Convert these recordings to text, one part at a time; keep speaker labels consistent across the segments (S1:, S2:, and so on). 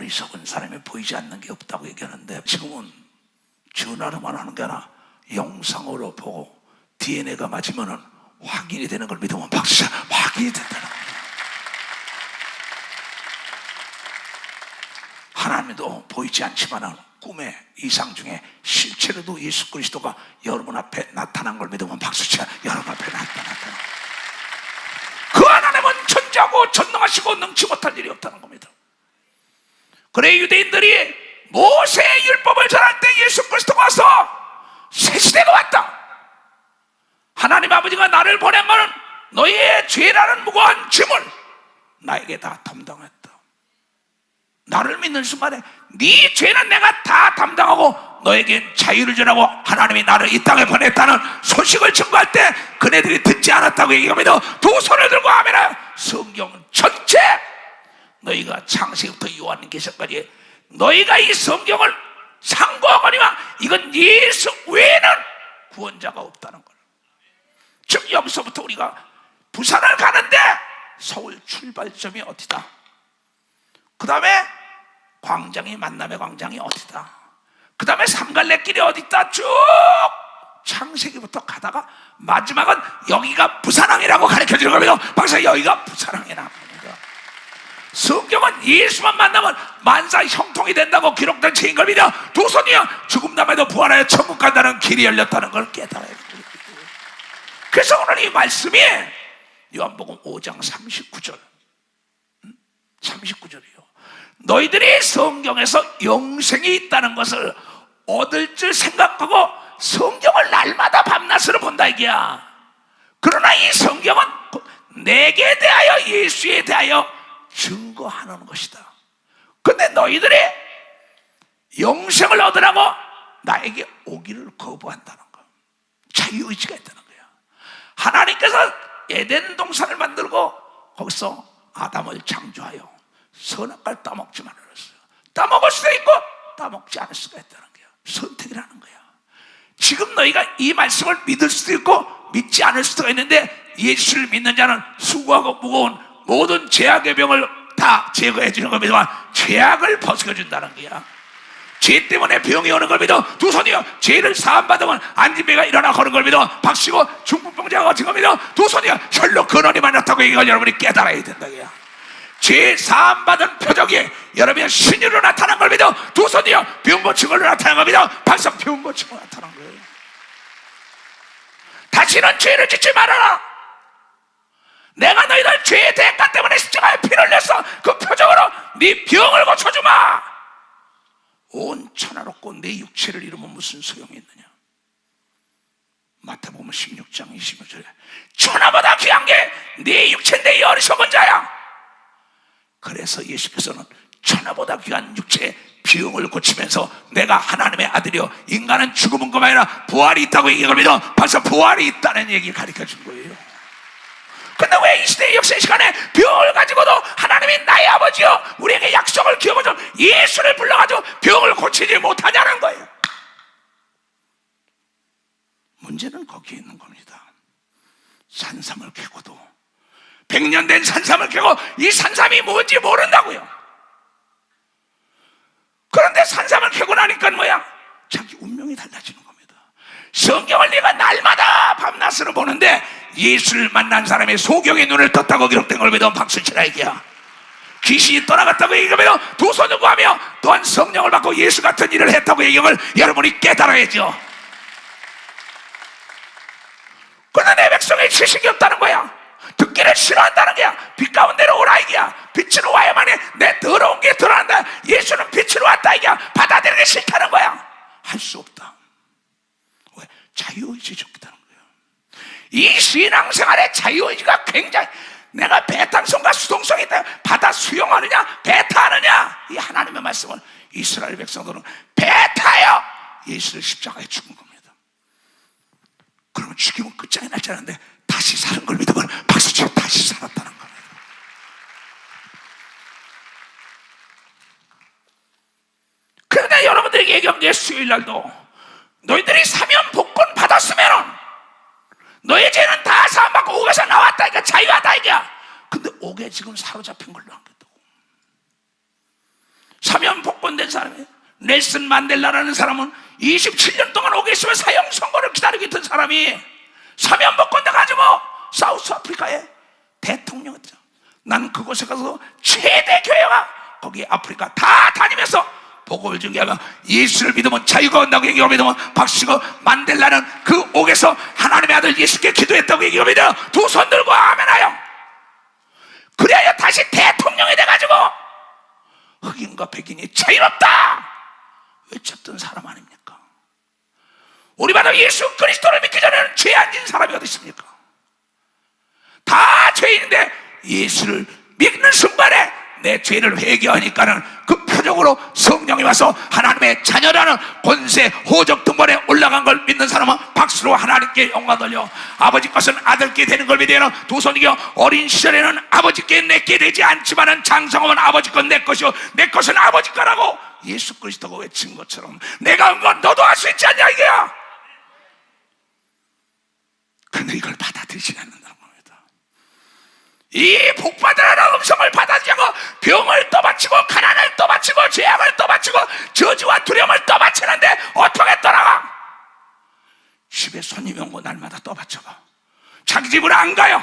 S1: 어리석은 사람이 보이지 않는 게 없다고 얘기하는데, 지금은 전화로만 하는 게 아니라 영상으로 보고 DNA가 맞으면 확인이 되는 걸 믿으면 박수쳐. 확인이 된다는 거예요. 하나님도 보이지 않지만 꿈의 이상 중에 실제로도 예수 그리스도가 여러분 앞에 나타난 걸 믿으면 박수쳐. 여러분 앞에 나타났다. 그 하나님은 전지하고 전능하시고 능치 못할 일이 없다는 겁니다. 그래, 유대인들이 모세의 율법을 전할 때 예수 그리스도가 와서 새 시대가 왔다. 하나님 아버지가 나를 보낸 것은 너희의 죄라는 무거운 짐을 나에게 다 담당했다. 나를 믿는 순간에 네 죄는 내가 다 담당하고 너에게 자유를 전하고 하나님이 나를 이 땅에 보냈다는 소식을 전가할 때 그네들이 듣지 않았다고 얘기합니다. 두 손을 들고 아멘하여 성경 전체, 너희가 창세기부터 요한계시까지 너희가 이 성경을 상고하거니와 이건 예수 외에는 구원자가 없다는 걸. 즉 여기서부터 우리가 부산을 가는데 서울 출발점이 어디다, 그 다음에 광장이, 만남의 광장이 어디다, 그 다음에 삼갈래길이 어디다, 쭉 창세기부터 가다가 마지막은 여기가 부산항이라고 가르쳐주는 겁니다. 박사, 여기가 부산항이라고 합니다. 성경은 예수만 만나면 만사 형통이 된다고 기록된 책인 겁니다. 두 손이요 죽음 남에도 부활하여 천국 간다는 길이 열렸다는 걸 깨달아야 됩니다. 그래서 오늘 이 말씀이 요한복음 5장 39절 39절이요 너희들이 성경에서 영생이 있다는 것을 얻을 줄 생각하고 성경을 날마다 밤낮으로 본다 이게야. 그러나 이 성경은 내게 대하여, 예수에 대하여 증거하는 것이다. 근데 너희들이 영생을 얻으라고 나에게 오기를 거부한다는 거. 자유의지가 있다는 거야. 하나님께서 에덴 동산을 만들고 거기서 아담을 창조하여 선악과를 따먹지 말았어요. 따먹을 수도 있고 따먹지 않을 수가 있다는 거야. 선택이라는 거야. 지금 너희가 이 말씀을 믿을 수도 있고 믿지 않을 수도 있는데, 예수를 믿는 자는 수고하고 무거운 모든 죄악의 병을 다 제거해 주는 겁니다만 죄악을 벗겨준다는 거야. 죄 때문에 병이 오는 걸 믿어 두 손이요 죄를 사함받으면 안진배가 일어나 거는 걸 믿어 박씨고 중풍병자가 거친 걸 믿어 두 손이요 혈로 근원이 만났다고 이걸 여러분이 깨달아야 된다. 죄 사함받은 표적이 여러분의 신유로 나타난 걸 믿어 두 손이요 병 고친 걸로 나타난 걸 믿어 박씨 병 고친 걸로 나타난 거예요. 다시는 죄를 짓지 말아라. 내가 너희들 죄의 대가 때문에 십자가에 피를 흘렸어. 그 표적으로 네 병을 고쳐주마. 온 천하롭고 내 육체를 잃으면 무슨 소용이 있느냐. 마태복음 16장 25절에 천하보다 귀한 게 네 육체인데 이 어리석은 자야. 그래서 예수께서는 천하보다 귀한 육체의 병을 고치면서 내가 하나님의 아들이요 인간은 죽음은 그만 아니라 부활이 있다고 얘기합니다. 벌써 부활이 있다는 얘기를 가르쳐준 거예요. 근데 왜 이 시대의 역사의 시간에 병을 가지고도 하나님이 나의 아버지요 우리에게 약속을 기억하죠 예수를 불러가지고 병을 고치지 못하냐는 거예요. 문제는 거기에 있는 겁니다. 산삼을 캐고도 100년 된 산삼을 캐고 이 산삼이 뭔지 모른다고요. 그런데 산삼을 캐고 나니까 뭐야? 자기 운명이 달라지는 겁니다. 성경을 네가 날마다 밤낮으로 보는데 예수를 만난 사람의 소경의 눈을 떴다고 기록된 걸 믿으면 박수치라 얘기야. 귀신이 떠나갔다고 얘기하며 두 손을 구하며 또한 성령을 받고 예수 같은 일을 했다고 얘기함을 여러분이 깨달아야죠. 그러나 내 백성이 지식이 없다는 거야. 듣기를 싫어한다는 거야. 빛 가운데로 오라 이게야. 빛으로 와야만 해. 내 더러운 게 드러난다. 예수는 빛으로 왔다 이게야. 받아들이기 싫다는 거야. 할 수 없다. 왜? 자유의지 적다는 거야. 이 신앙생활의 자유의지가 굉장히, 내가 배탄성과 수동성이 있다. 바다 수용하느냐 배타하느냐. 이 하나님의 말씀은 이스라엘 백성들은 배타하여 예수를 십자가에 죽은 겁니다. 그러면 죽이면 끝장이 날지 않은데 다시 사는 걸 믿으면 박수치고 다시 살았다는 겁니다. 그런데 여러분들에게 얘기합니다. 수요일날도 너희들이 사면 복권 받았으면 너의 죄는 다 사함받고 옥에서 나왔다니까 자유하다 이게야. 근데 옥에 지금 사로잡힌 걸로 안겠다고. 사면 복권된 사람이에요. 넬슨 만델라라는 사람은 27년 동안 옥에 있으면 사형 선고를 기다리고 있던 사람이 사면 복권돼 가지고 사우스 아프리카의 대통령이 됐죠. 난 그곳에 가서 최대 교회가 거기 아프리카 다 다니면서 복음을 전개하면 예수를 믿으면 자유가 온다고 얘기하고 믿으면 박수고, 만델라는 그 옥에서 하나님의 아들 예수께 기도했다고 얘기하고 믿어요. 두 손 들고 아멘하여. 그래야 다시 대통령이 돼가지고 흑인과 백인이 자유롭다 외쳤던 사람 아닙니까? 우리마다 예수 그리스도를 믿기 전에는 죄 안 진 사람이 어디 있습니까? 다 죄인인데 예수를 믿는 순간에 내 죄를 회개하니까는 그 표적으로 성령이 와서 하나님의 자녀라는 권세 호적 등번에 올라간 걸 믿는 사람은 박수로 하나님께 영광 돌려. 아버지 것은 아들께 되는 걸 믿어요. 두 손이여. 어린 시절에는 아버지께 내게 되지 않지만은 장성하면 아버지 건 내 것이요 내 것은 아버지 거라고 예수 그리스도가 외친 것처럼 내가 한 건 너도 할 수 있지 않냐 이게야. 근데 이걸 받아들이지 않는다는 겁니다. 이 복받으라는 음성을 받아들이고 병을 떠받치고 가난을 떠받치고 죄악을 떠받치고 저주와 두려움을 떠받치는데 어떻게 떠나가? 집에 손님이 오고 날마다 떠받쳐가. 자기 집으로 안 가요.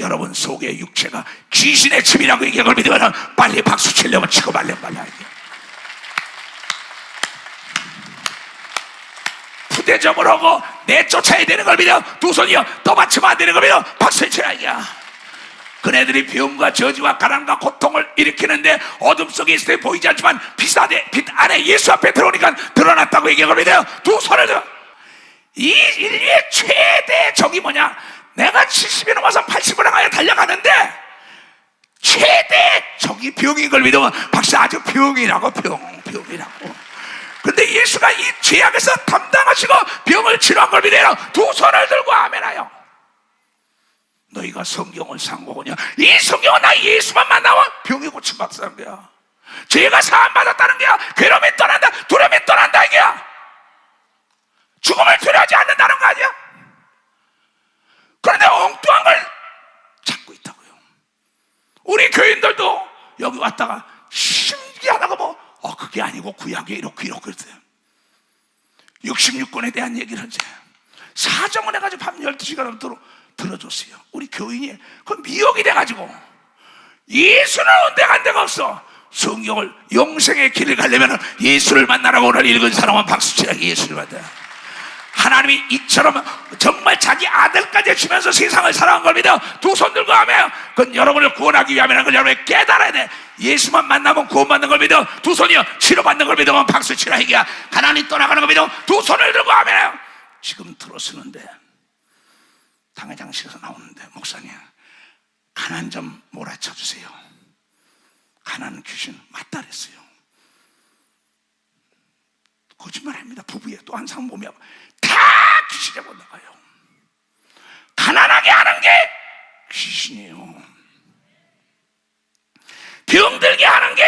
S1: 여러분 속의 육체가 귀신의 집이라고 얘기하고 믿으면 빨리 박수 치려면 치고 빨리 하게. 푸대접을 하고 내쫓아야 되는 걸 믿어. 두 손이요 떠받치면 안 되는 걸 믿어. 박수 쳐야 이야. 그네들이 병과 저주와 가난과 고통을 일으키는데 어둠 속에 있을 때 보이지 않지만 빛 안에 예수 앞에 들어오니까 드러났다고 얘기하고 믿어요. 두 손을 들어. 이 인류의 최대 적이 뭐냐? 내가 70이 넘어서 80을 향하여 달려가는데 최대 적이 병인 걸 믿으면 박수 아주 병이라고. 근데 예수가 이 죄악에서 담당하시고 병을 치료한 걸 믿어요. 두 손을 들고 아멘하여. 너희가 성경을 상고하냐? 이 성경은 나 예수만 만나면 병이 고침받았다는 거야. 죄가 사함받았다는 거야. 괴로움이 떠난다, 두려움이 떠난다 이게야. 죽음을 두려워하지 않는다는 거 아니야? 그런데 엉뚱한 걸 찾고 있다고요. 우리 교인들도 여기 왔다가 신기하다고 그게 아니고 구약에 이렇게 그랬어요. 66권에 대한 얘기를 이제 사정을 해가지고 밤 12시간 넘도록 들어줬어요. 우리 교인이 그 미혹이 돼가지고 예수는 온데 간 데가 없어. 성경을 영생의 길을 가려면 예수를 만나라고 오늘 읽은 사람은 박수치라. 예수를 만나. 하나님이 이처럼 정말 자기 아들까지 주면서 세상을 사랑한 걸 믿어. 두 손 들고 하며 그건 여러분을 구원하기 위함이라는 걸 여러분이 깨달아야 돼. 예수만 만나면 구원받는 걸 믿어. 두 손이요 치료받는 걸 믿으면 박수치라 이게야. 가난이 떠나가는 걸 믿어. 두 손을 들고 하며. 지금 들어서는데 당회장실에서 나오는데 목사님 가난 좀 몰아쳐 주세요. 가난 귀신 맞다 그랬어요. 거짓말합니다. 부부에 또 한 사람 몸이 아파. 다 귀신이 잡고 나가요. 가난하게 하는 게 귀신이에요. 병들게 하는 게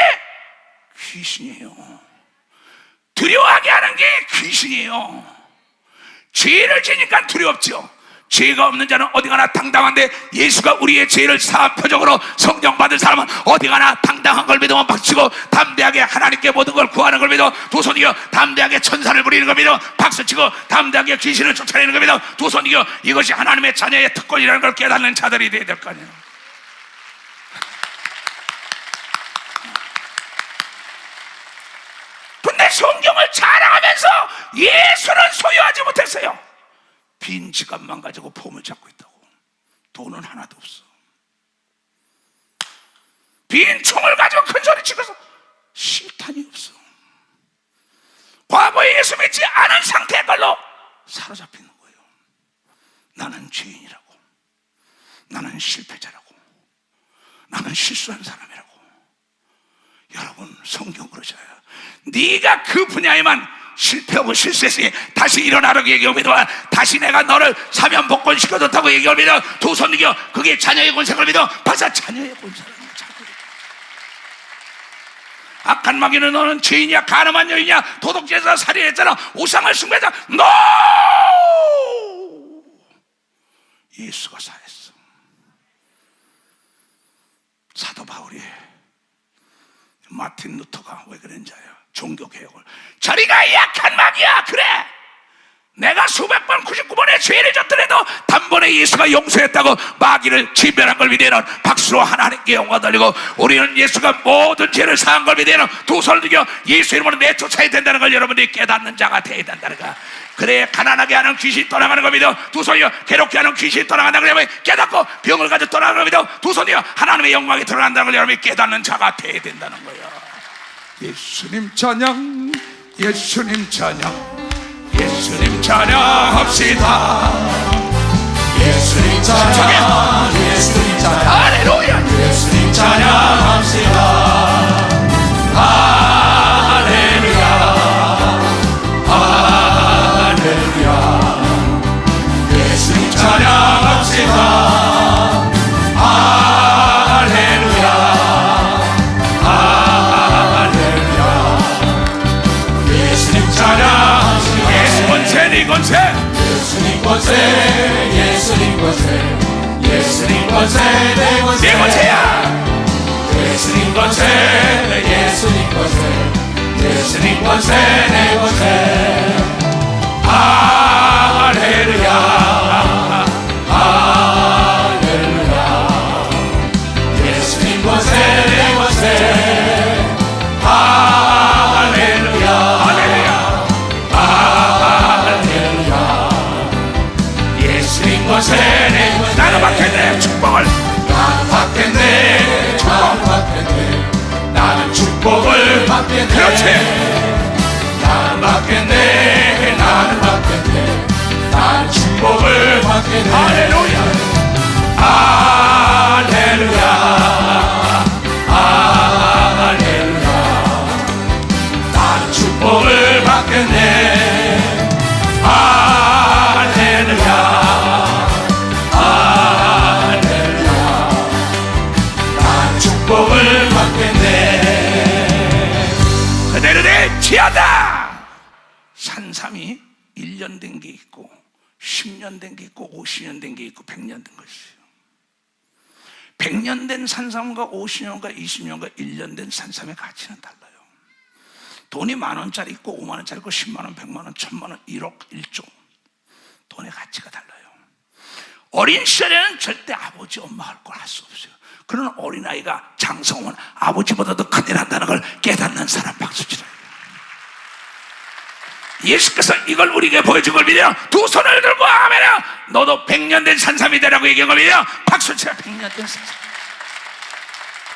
S1: 귀신이에요. 두려워하게 하는 게 귀신이에요. 죄를 지니까 두렵죠. 죄가 없는 자는 어디 가나 당당한데 예수가 우리의 죄를 사한 표적으로 성령 받은 사람은 어디 가나 당당한 걸 믿으면 박수치고 담대하게 하나님께 모든 걸 구하는 걸 믿어. 두 손 이겨 담대하게 천사를 부리는 걸 믿어. 박수치고 담대하게 귀신을 쫓아내는 걸 믿어. 두 손 이겨 이것이 하나님의 자녀의 특권이라는 걸 깨닫는 자들이 되어야 될 거 아니에요. 근데 성경을 자랑하면서 예수는 소유하지 못했어요. 빈 지갑만 가지고 폼을 잡고 있다고. 돈은 하나도 없어. 빈 총을 가지고 큰 소리 치고서 실탄이 없어. 과거에 예수 믿지 않은 상태의 걸로 사로잡히는 거예요. 나는 죄인이라고, 나는 실패자라고, 나는 실수한 사람이라고. 여러분 성경 그러셔요. 네가 그 분야에만 실패하고 실수했으니 다시 일어나라고 얘기하고 믿어. 다시 내가 너를 사면 복권 시켜줬다고 얘기하고 믿어. 두 손 이겨 그게 자녀의 권세를 믿어. 박사 자녀의 권세를 악한 마귀는 너는 죄인이야, 가늠한 여인이야, 도둑질에서 살인했잖아, 우상을 숭배자. NO! 예수가 사했어. 사도 바울이 마틴 루터가 왜 그랬는지 알아요? 종교개혁을. 저리가 약한 마귀야. 그래, 내가 수백 번 99번의 죄를 졌더라도 단번에 예수가 용서했다고 마귀를 진멸한 걸 믿으면 박수로 하나님께 영광 돌리고, 우리는 예수가 모든 죄를 사한 걸 믿으면 두 손을 들고 예수 이름으로 내쫓아야 된다는 걸 여러분들이 깨닫는 자가 되어야 된다는 거야. 그래, 가난하게 하는 귀신이 떠나가는 걸 믿어 두 손이요, 괴롭게 하는 귀신이 떠나간다는 걸 여러분이 깨닫고, 병을 가지고 떠나가는 걸 믿어 두 손이요, 하나님의 영광이 드러난다는 걸 여러분이 깨닫는 자가 되어야 된다는 거야. 예수님 찬양, 예수님 찬양, 예수님 찬양합시다.
S2: 예수님 찬양, 예수님 찬양,
S1: 할렐루야.
S2: 예수님 찬양합시다. 할렐루야, 할렐루야. 예수님 찬양합시다. 할렐루야, 할렐루야. 예수님 찬양합시다.
S1: 예수 권세, 네 권세,
S2: 예수님 권세, 예수님 권세, 예수님 권세, 내 권세,
S1: 네 권세야.
S2: 예수님 권세, 예수님 권세, 예수님 권세, 내 권세. 할렐루야, 할렐루야. 예수님 권세, 내 권세. 할렐루야,
S1: 할렐루야.
S2: 할렐루야. 예수님 권세, 내 권세.
S1: 나는 받겠네 축복을.
S2: 나는 받겠네, 나는 받겠네, 나는 축복을 받겠네.
S1: 그렇지.
S2: 나는 받겠네, 나는 받겠네, 나는 축복을 받겠네.
S1: 할렐루야.
S2: 할렐루야, 할렐루야. 나는 축복을 받겠네. 할렐루야, 할렐루야. 나는 축복을 받겠네.
S1: 그대로 내 지하다. 산삼이 1년 된 게 있고 10년 된 게 있고 50년 된 게 있고 100년 된 거 있어요. 100년 된 산삼과 50년과 20년과 1년 된 산삼의 가치는 달라요. 돈이 10,000원짜리 있고 50,000원짜리 있고 10만원, 100만원, 1000만원, 1억, 1조. 돈의 가치가 달라요. 어린 시절에는 절대 아버지 엄마 할 걸 할 수 없어요. 그런 어린아이가 장성하면 아버지보다도 큰일 한다는 걸 깨닫는 사람 박수 치라. 예수께서 이걸 우리에게 보여준 걸 믿어 두 손을 들고 아멘아, 너도 100년 된 산삼이 되라고 얘기한 걸 믿어 박수 치라. 100년 된 산삼.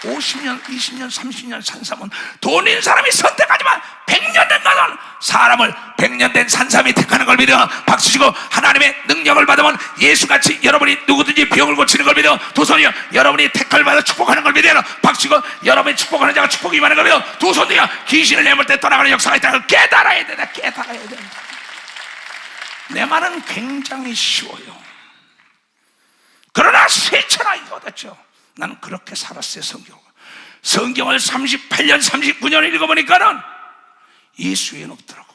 S1: 50년, 20년, 30년 산삼은 돈인 사람이 선택하지만 100년 된 것은 사람을 100년 된 산삼이 택하는 걸 믿어 박수치고, 하나님의 능력을 받으면 예수같이 여러분이 누구든지 병을 고치는 걸 믿어 두 손이요, 여러분이 택을 받아 축복하는 걸 믿어 박수치고, 여러분이 축복하는 자가 축복이 임하는 걸 믿어 두 손이요, 귀신을 내몰 때 떠나가는 역사가 있다는 걸 깨달아야 된다. 깨달아야 된다. 내 말은 굉장히 쉬워요. 그러나 실천하 이거겠죠. 나는 그렇게 살았어요. 성경을 38년 39년을 읽어보니까는 예수 외에는 없더라고.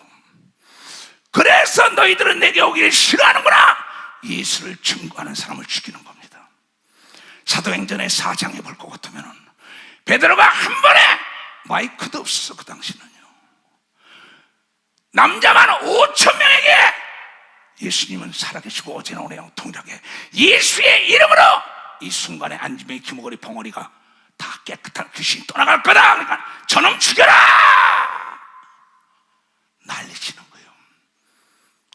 S1: 그래서 너희들은 내게 오기를 싫어하는구나. 예수를 증거하는 사람을 죽이는 겁니다. 사도행전의 4장에 볼 것 같으면 베드로가 한 번에, 마이크도 없었어 그 당시는요, 남자만 5,000명에게 예수님은 살아계시고 어제나 오늘이랑 동일하게 예수의 이름으로 이 순간에 안지명의 귀머거리 벙어리가 다 깨끗한 귀신이 떠나갈 거다. 그러니까 저놈 죽여라 난리치는 거예요.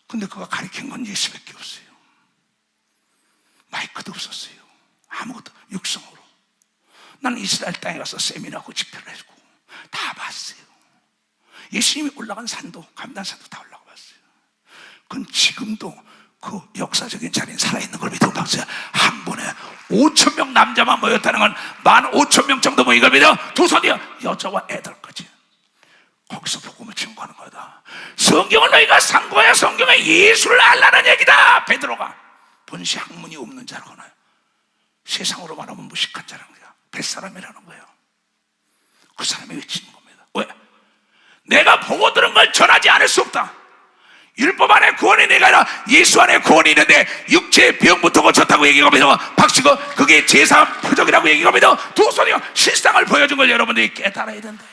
S1: 근데 그가 가리킨 건 예수밖에 없어요. 마이크도 없었어요. 아무것도. 육성으로. 나는 이스라엘 땅에 가서 세미나하고 집회를 했고 다 봤어요. 예수님이 올라간 산도, 감단산도 다 올라가 봤어요. 그건 지금도 그 역사적인 자리에 살아있는 걸 믿어 박수야. 한 번에 5,000명 남자만 모였다는 건 15,000명 정도 모인 걸 믿어 두 손이요, 여자와 애들까지. 거기서 복음을 증거하는 거다. 성경을 너희가 산 거야. 성경에 예수를 알라는 얘기다. 베드로가 본시 학문이 없는 자라거나 세상으로 말하면 무식한 자라는 거야. 뱃사람이라는 거예요. 그 사람이 외치는 겁니다. 왜? 내가 보고 들은 걸 전하지 않을 수 없다. 율법 안에 구원이 내가 아니라 예수 안에 구원이 있는데 육체의 병부터 고쳤다고 얘기합니다. 박수고 그게 제사한 표적이라고 얘기합니다. 두 손이요, 실상을 보여준 걸 여러분들이 깨달아야 된다.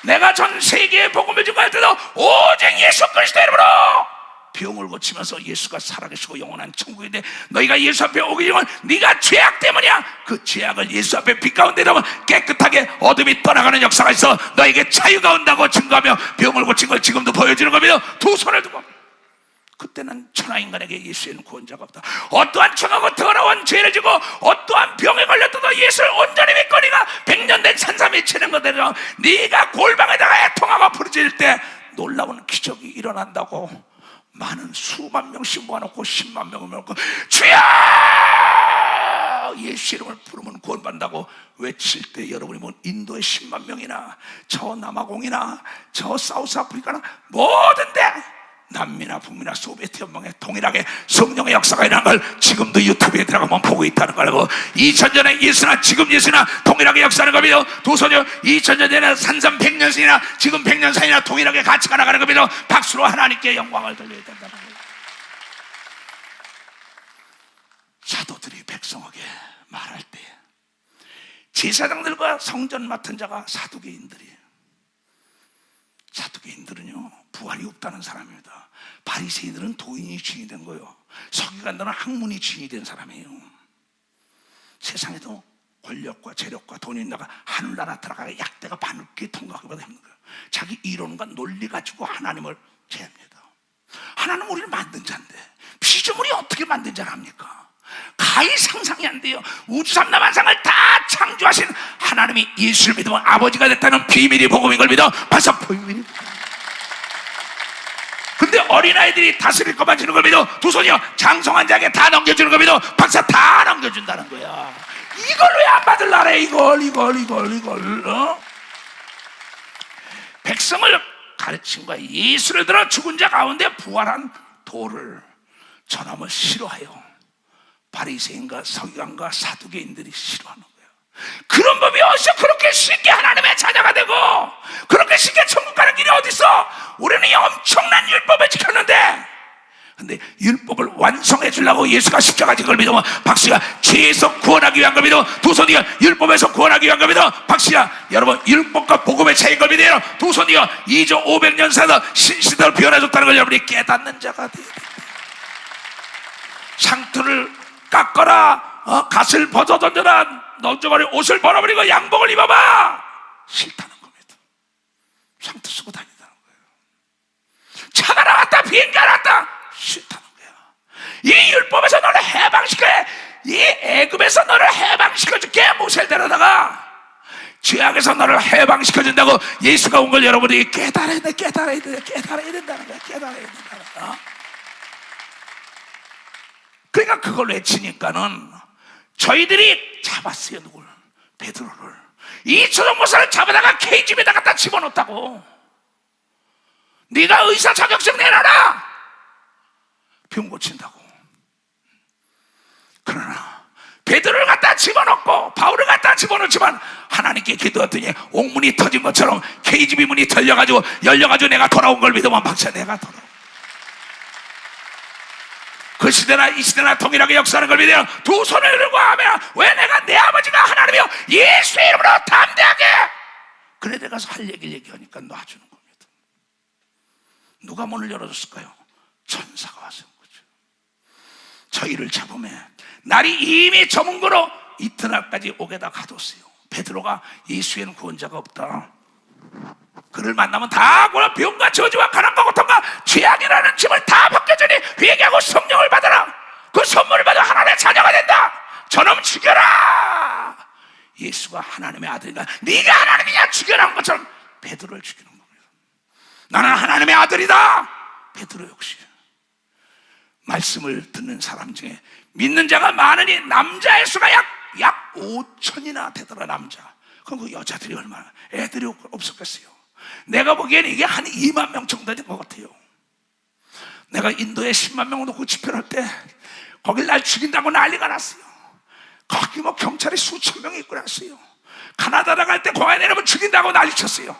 S1: 내가 전 세계에 복음을 전할 때도 오직 예수 그리스도 이름으로 병을 고치면서 예수가 살아계시고 영원한 천국인데 너희가 예수 앞에 오기 전에 네가 죄악 때문이야. 그 죄악을 예수 앞에 빛 가운데 넣으면 깨끗하게 어둠이 떠나가는 역사가 있어 너에게 자유가 온다고 증거하며 병을 고친 걸 지금도 보여주는 겁니다. 두 손을 두고 그때는 천하인간에게 예수에는 구원자가 없다. 어떠한 청하고 더러운 죄를 지고 어떠한 병에 걸렸어도 예수를 온전히 믿고 네가 100년 된 산삼이 치는 것대로 네가 골방에다가 애통하고 부르짖을 때 놀라운 기적이 일어난다고 많은 수만 명씩 모아놓고 10만 명을 모아놓고 주여 예수 이름을 부르면 구원받는다고 외칠 때 여러분이 뭐 인도의 10만 명이나 저 남아공이나 저 사우스아프리카나 뭐든데 남미나 북미나 소비에트 연방에 동일하게 성령의 역사가 일어난 걸 지금도 유튜브에 들어가면 보고 있다는 거라고. 2000년에 예수나 지금 예수나 동일하게 역사하는 겁니다. 두 소녀 2000년 전에 산삼 100년이나 지금 100년산이나 동일하게 같이 가나가는 겁니다. 박수로 하나님께 영광을 돌려야 된다는 거예요. 사도들이 백성에게 말할 때 제사장들과 성전 맡은 자가 사두개인들이에요. 사두개인들은요 부활이 없다는 사람입니다. 바리새인들은 도인이 주인이 된 거예요. 서기관들은 학문이 주인이 된 사람이에요. 세상에도 권력과 재력과 돈이 있다가 하늘나라 들어가야 약대가 바늘기 통과하기보다 힘든 거예요. 자기 이론과 논리 가지고 하나님을 제합니다. 하나님 우리를 만든 자인데 피조물이 어떻게 만든 자를 합니까? 가히 상상이 안 돼요. 우주 삼라만상을 다 창조하신 하나님이 예수를 믿으면 아버지가 됐다는 비밀이 복음인 걸 믿어 벌써 비밀이. 근데 어린아이들이 다스릴 것만 주는 걸 믿어 두 손이요 장성한 자에게 다 넘겨주는 걸 믿어 박사 다 넘겨준다는 거야. 이걸 왜 안 받을라래? 이걸 백성을 가르친 거야. 예수를 들어 죽은 자 가운데 부활한 도를 전함을 싫어하여 바리새인과 서기관과 사두개인들이 싫어하는 거예요. 그런 법이 어디서 그렇게 쉽게 하나님의 자녀가 되고 그렇게 쉽게 천국 가는 길이 어디 있어? 우리는 이 엄청난 율법을 지켰는데 근데 율법을 완성해 주려고 예수가 십자가 진 걸 믿으면 박씨가 죄에서 구원하기 위한 걸 믿어 두 손이가 율법에서 구원하기 위한 걸 믿어 박씨가 여러분 율법과 복음의 차이인 걸 믿어요. 두 손이가 2조 500년 사이에 신시대를 변해줬다는 걸 여러분이 깨닫는 자가 돼야 돼. 상투를 깎거나 갓을 벗어 던져라 넌저버리 옷을 벌어버리고 양복을 입어봐 싫다는 겁니다. 상투 쓰고 다닌다는 거예요. 차가 나왔다 비행기 나왔다 싫다는 거야. 이 율법에서 너를 해방시켜야 이 애굽에서 너를 해방시켜줄게. 모세를 데려다가 죄악에서 너를 해방시켜준다고 예수가 온 걸 여러분이 깨달아야 된다는 거야. 깨달아야 된다는 거야. 그러니까 그걸 외치니까는 저희들이 잡았어요. 누굴? 베드로를. 이 초등목사를 잡아다가 KGB에다 갖다 집어넣었다고. 네가 의사 자격증 내놔라. 병 고친다고. 그러나 베드로를 갖다 집어넣고 바울을 갖다 집어넣지만 하나님께 기도했더니 옥문이 터진 것처럼 KGB 문이 열려가지고 내가 돌아온 걸 믿으면 박사 내가 돌아온. 그 시대나 이 시대나 동일하게 역사하는 걸 믿어요. 두 손을 들고 하면 왜 내가 내 아버지가 하나님이요 예수의 이름으로 담대하게 그래 내가 할 얘기를 얘기하니까 놔주는 겁니다. 누가 문을 열어줬을까요? 천사가 와서 온 거죠. 저희를 잡으면 날이 이미 저문 거로 이튿날까지 옥에다 가뒀어요. 베드로가 예수에는 구원자가 없다. 그를 만나면 다 병과 저주와 가난과 고통과 죄악이라는 짐을 다 벗겨주니 회개하고 성령을 받아라. 그 선물을 받아 하나님의 자녀가 된다. 저놈 죽여라. 예수가 하나님의 아들이니까 네가 하나님이냐 죽여라 한 것처럼 베드로를 죽이는 겁니다. 나는 하나님의 아들이다. 베드로 역시 말씀을 듣는 사람 중에 믿는 자가 많으니 남자의 수가 약 5천이나 되더라. 남자. 그럼 그 여자들이 얼마나 애들이 없었겠어요. 내가 보기에는 이게 한 2만 명 정도 된 것 같아요. 내가 인도에 10만 명 놓고 집회를 할 때 거길 날 죽인다고 난리가 났어요. 거기 뭐 경찰이 수천 명이 있고 그랬어요. 가나다 나갈 때 공항에 내려면 죽인다고 난리쳤어요.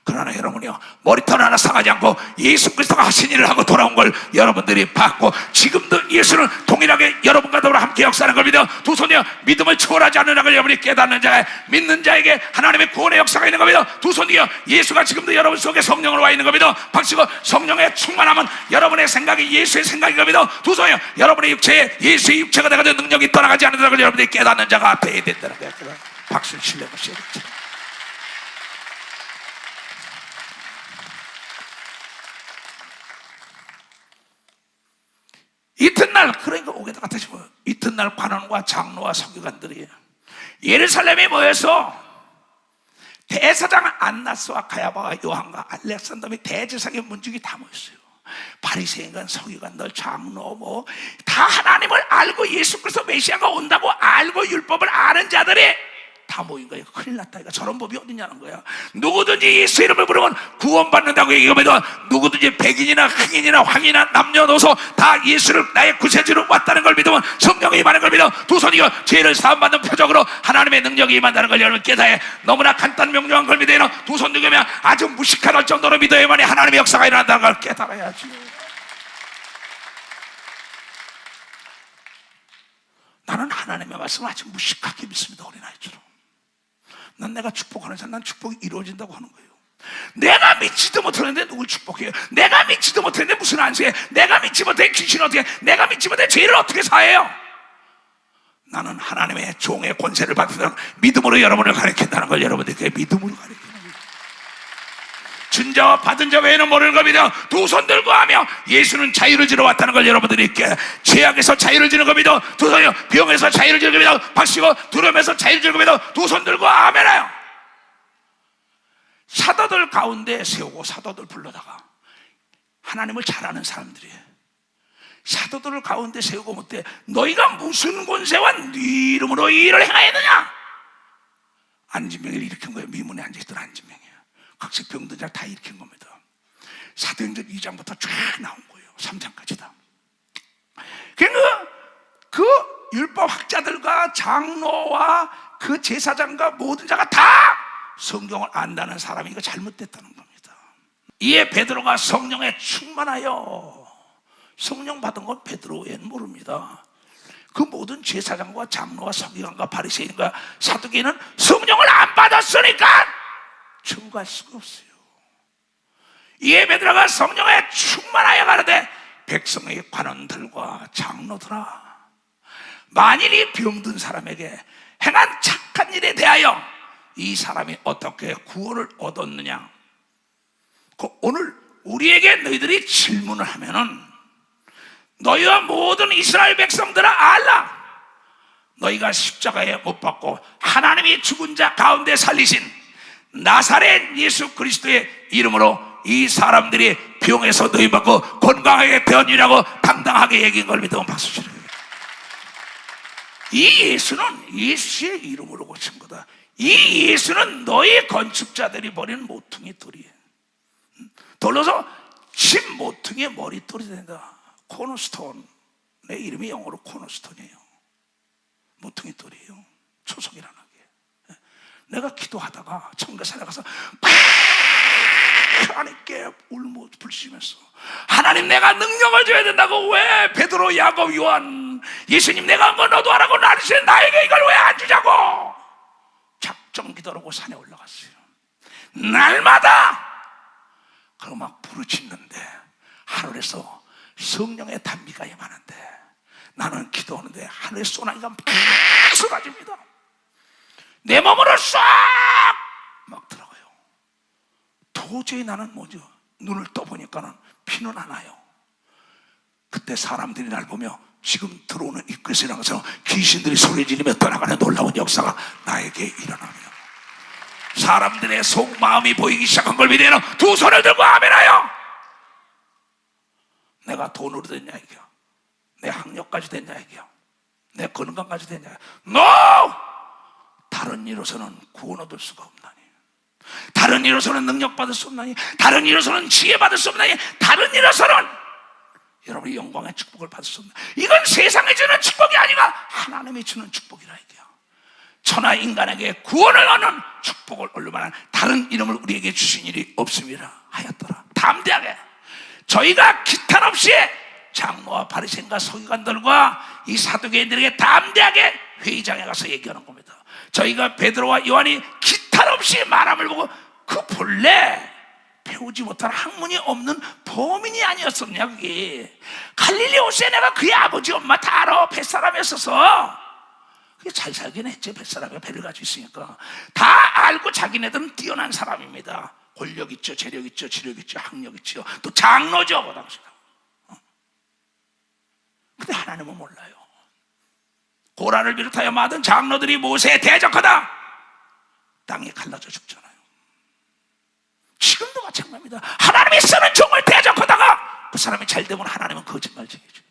S1: 그러나 여러분이요, 머리털 하나 상하지 않고 예수 그리스도가 하신 일을 하고 돌아온 걸 여러분들이 봤고, 지금도 예수는 동일하게 여러분과 더불어 함께 역사하는 걸 믿어 두 손이요 믿음을 초월하지 않는 걸 여러분이 깨닫는 자가, 믿는 자에게 하나님의 구원의 역사가 있는 겁니다. 두 손이요 예수가 지금도 여러분 속에 성령으로 와 있는 겁니다. 박수고, 성령의 충만함은 여러분의 생각이 예수의 생각인 겁니다. 두 손이요 여러분의 육체에 예수의 육체가 돼가지고 능력이 떠나가지 않는다는 걸 여러분들이 깨닫는 자가 되어야 된다는 거예요. 박수를 치려보시겠죠. 이튿날, 그러니까 오게도 같으시고, 이튿날 관원과 장로와 서기관들이 예루살렘에 모여서 대사장 안나스와 가야바와 요한과 알렉산더 및 대제사장의 문중이 다 모였어요. 바리새인간 서기관들 장로 다 하나님을 알고 예수 그리스도 메시아가 온다고 알고 율법을 아는 자들이 다 모인 거예요. 큰일 났다. 이거 저런 법이 어딨냐는 거야. 누구든지 예수 이름을 부르면 구원받는다고 얘기하면, 누구든지 백인이나 흑인이나 황인이나 남녀노소 다 예수를 나의 구세주로 왔다는 걸 믿으면 성령이 임하는 걸 믿어 두 손이요 죄를 사함받는 표적으로 하나님의 능력이 임한다는 걸 여러분 깨닫아야, 너무나 간단 명료한 걸 믿어야 두 손 들면 아주 무식할 정도로 믿어야만이 하나님의 역사가 일어난다는 걸 깨달아야지. 나는 하나님의 말씀을 아주 무식하게 믿습니다. 어린아이처럼. 난 내가 축복하는 사람, 난 축복이 이루어진다고 하는 거예요. 내가 믿지도 못하는데 누굴 축복해요? 내가 믿지도 못했는데 무슨 안수해? 내가 믿지 못해 귀신 어떻게 해? 내가 믿지 못해 죄를 어떻게 사해요? 나는 하나님의 종의 권세를 받는 믿음으로 여러분을 가르친다는 걸 여러분들께 믿음으로 가르치는 거예요. 준 자와 받은 자 외에는 모르는 겁니다. 두 손 들고 하며 예수는 자유를 주러 왔다는 걸 여러분들이 죄악에서 자유를 주는 겁니다. 두 손이요 병에서 자유를 주는 겁니다. 박수고 두려움에서 자유를 주는 겁니다. 두 손 들고 아멘하요. 사도들 가운데 세우고 사도들 불러다가 하나님을 잘 아는 사람들이 사도들을 가운데 세우고 못해 너희가 무슨 권세와 네 이름으로 이 일을 행하였느냐? 안진병을 일으킨 거예요. 미문에 앉아있던 안진병이에요. 각색 병든 자 다 일으킨 겁니다. 사도행전 2장부터 쭉 나온 거예요. 3장까지 다. 그러니까 그 율법 학자들과 장로와 그 제사장과 모든 자가 다 성경을 안다는 사람이 이거 잘못됐다는 겁니다. 이에 베드로가 성령에 충만하여, 성령 받은 건 베드로에는 모릅니다. 그 모든 제사장과 장로와 서기관과 바리새인과 사두개인은 성령을 안 받았으니까 증거할 수가 없어요. 이에 베드로가 성령에 충만하여 가르되 백성의 관원들과 장로들아, 만일 이 병든 사람에게 행한 착한 일에 대하여 이 사람이 어떻게 구원을 얻었느냐, 오늘 우리에게 너희들이 질문을 하면은 너희와 모든 이스라엘 백성들아 알라, 너희가 십자가에 못 박고 하나님이 죽은 자 가운데 살리신 나사렛 예수 그리스도의 이름으로 이 사람들이 병에서 너희 받고 건강하게 되었느라고 당당하게 얘기한 걸 믿으면 박수 치는 거예요. 이 예수는 예수의 이름으로 고친 거다. 이 예수는 너희 건축자들이 버린 모퉁이 돌이에요. 돌로서 집 모퉁이의 머릿돌이 된다. 코너스톤, 내 이름이 영어로 코너스톤이에요. 모퉁이 돌이에요. 초석이라는 게. 내가 기도하다가 청계산에 가서 하나님께 울며 불시면서, 하나님 내가 능력을 줘야 된다고, 왜 베드로 야곱 요한 예수님 내가 한 거 너도 하라고 나르시는 나에게 이걸 왜 안 주자고 작정 기도하고 산에 올라갔어요. 날마다 그거 막 부르짖는데 하늘에서 성령의 단비가 임하는데 나는 기도하는데 하늘에 소나기가 막 쏟아집니다. 내 몸으로 싹 막 들어가요. 도저히 나는 뭐죠? 눈을 떠보니까는 피는 안 나요. 그때 사람들이 날 보며 지금 들어오는 입구에서 일어나서 귀신들이 소리 지르며 떠나가는 놀라운 역사가 나에게 일어나며 사람들의 속마음이 보이기 시작한 걸 믿으면 두 손을 들고 아멘하여. 내가 돈으로 됐냐 이게요? 내 학력까지 됐냐 이게요? 내 건강까지 됐냐? No! 다른 일로서는 구원 얻을 수가 없나니, 다른 일로서는 능력 받을 수 없나니, 다른 일로서는 지혜 받을 수 없나니, 다른 일로서는 여러분이 영광의 축복을 받을 수 없나. 이건 세상이 주는 축복이 아니라 하나님이 주는 축복이라 이게요. 천하 인간에게 구원을 얻는 축복을 얻을 만한 다른 이름을 우리에게 주신 일이 없음이라 하였더라. 담대하게 저희가 기탄 없이 장로와 바리새인과 서기관들과 이 사두개인들에게 담대하게 회의장에 가서 얘기하는 겁니다. 저희가 베드로와 요한이 기탄 없이 말함을 보고 그 본래 배우지 못한 학문이 없는 범인이 아니었었냐. 그게 갈릴리 호수에 내가 그의 아버지 엄마 다 알아. 뱃사람이었어서 그게 잘 살긴 했지. 뱃사람이 배를 가지고 있으니까 다 알고 자기네들은 뛰어난 사람입니다. 권력 있죠, 재력 있죠, 지력 있죠, 학력 있죠, 또 장로죠 그 당시다. 근데 하나님은 몰라요. 고라를 비롯하여 많은 장로들이 모세에 대적하다 땅에 갈라져 죽잖아요. 지금도 마찬가지입니다. 하나님이 쓰는 종을 대적하다가 그 사람이 잘 되면 하나님은 거짓말쟁이죠.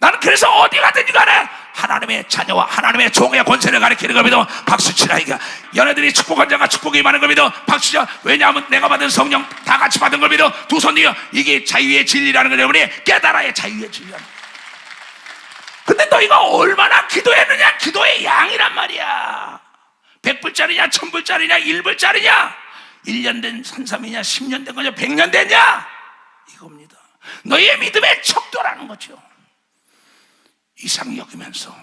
S1: 나는 그래서 어디 가든지 간에 하나님의 자녀와 하나님의 종의 권세를 가리키는 걸 믿어 박수치라. 이게 연애들이 축복한 자가 축복이 많은 걸 믿어 박수치라. 왜냐하면 내가 받은 성령 다 같이 받은 걸 믿어 두 손 이어 이게 자유의 진리라는 걸 여러분이 깨달아야 자유의 진리라는 거야. 근데 너희가 얼마나 기도했느냐. 기도의 양이란 말이야. 100불짜리냐 1000불짜리냐 1불짜리냐 1년 된 산삼이냐 10년 된 거냐 100년 됐냐 이겁니다. 너희의 믿음의 척도라는 거죠. 이상 여기면서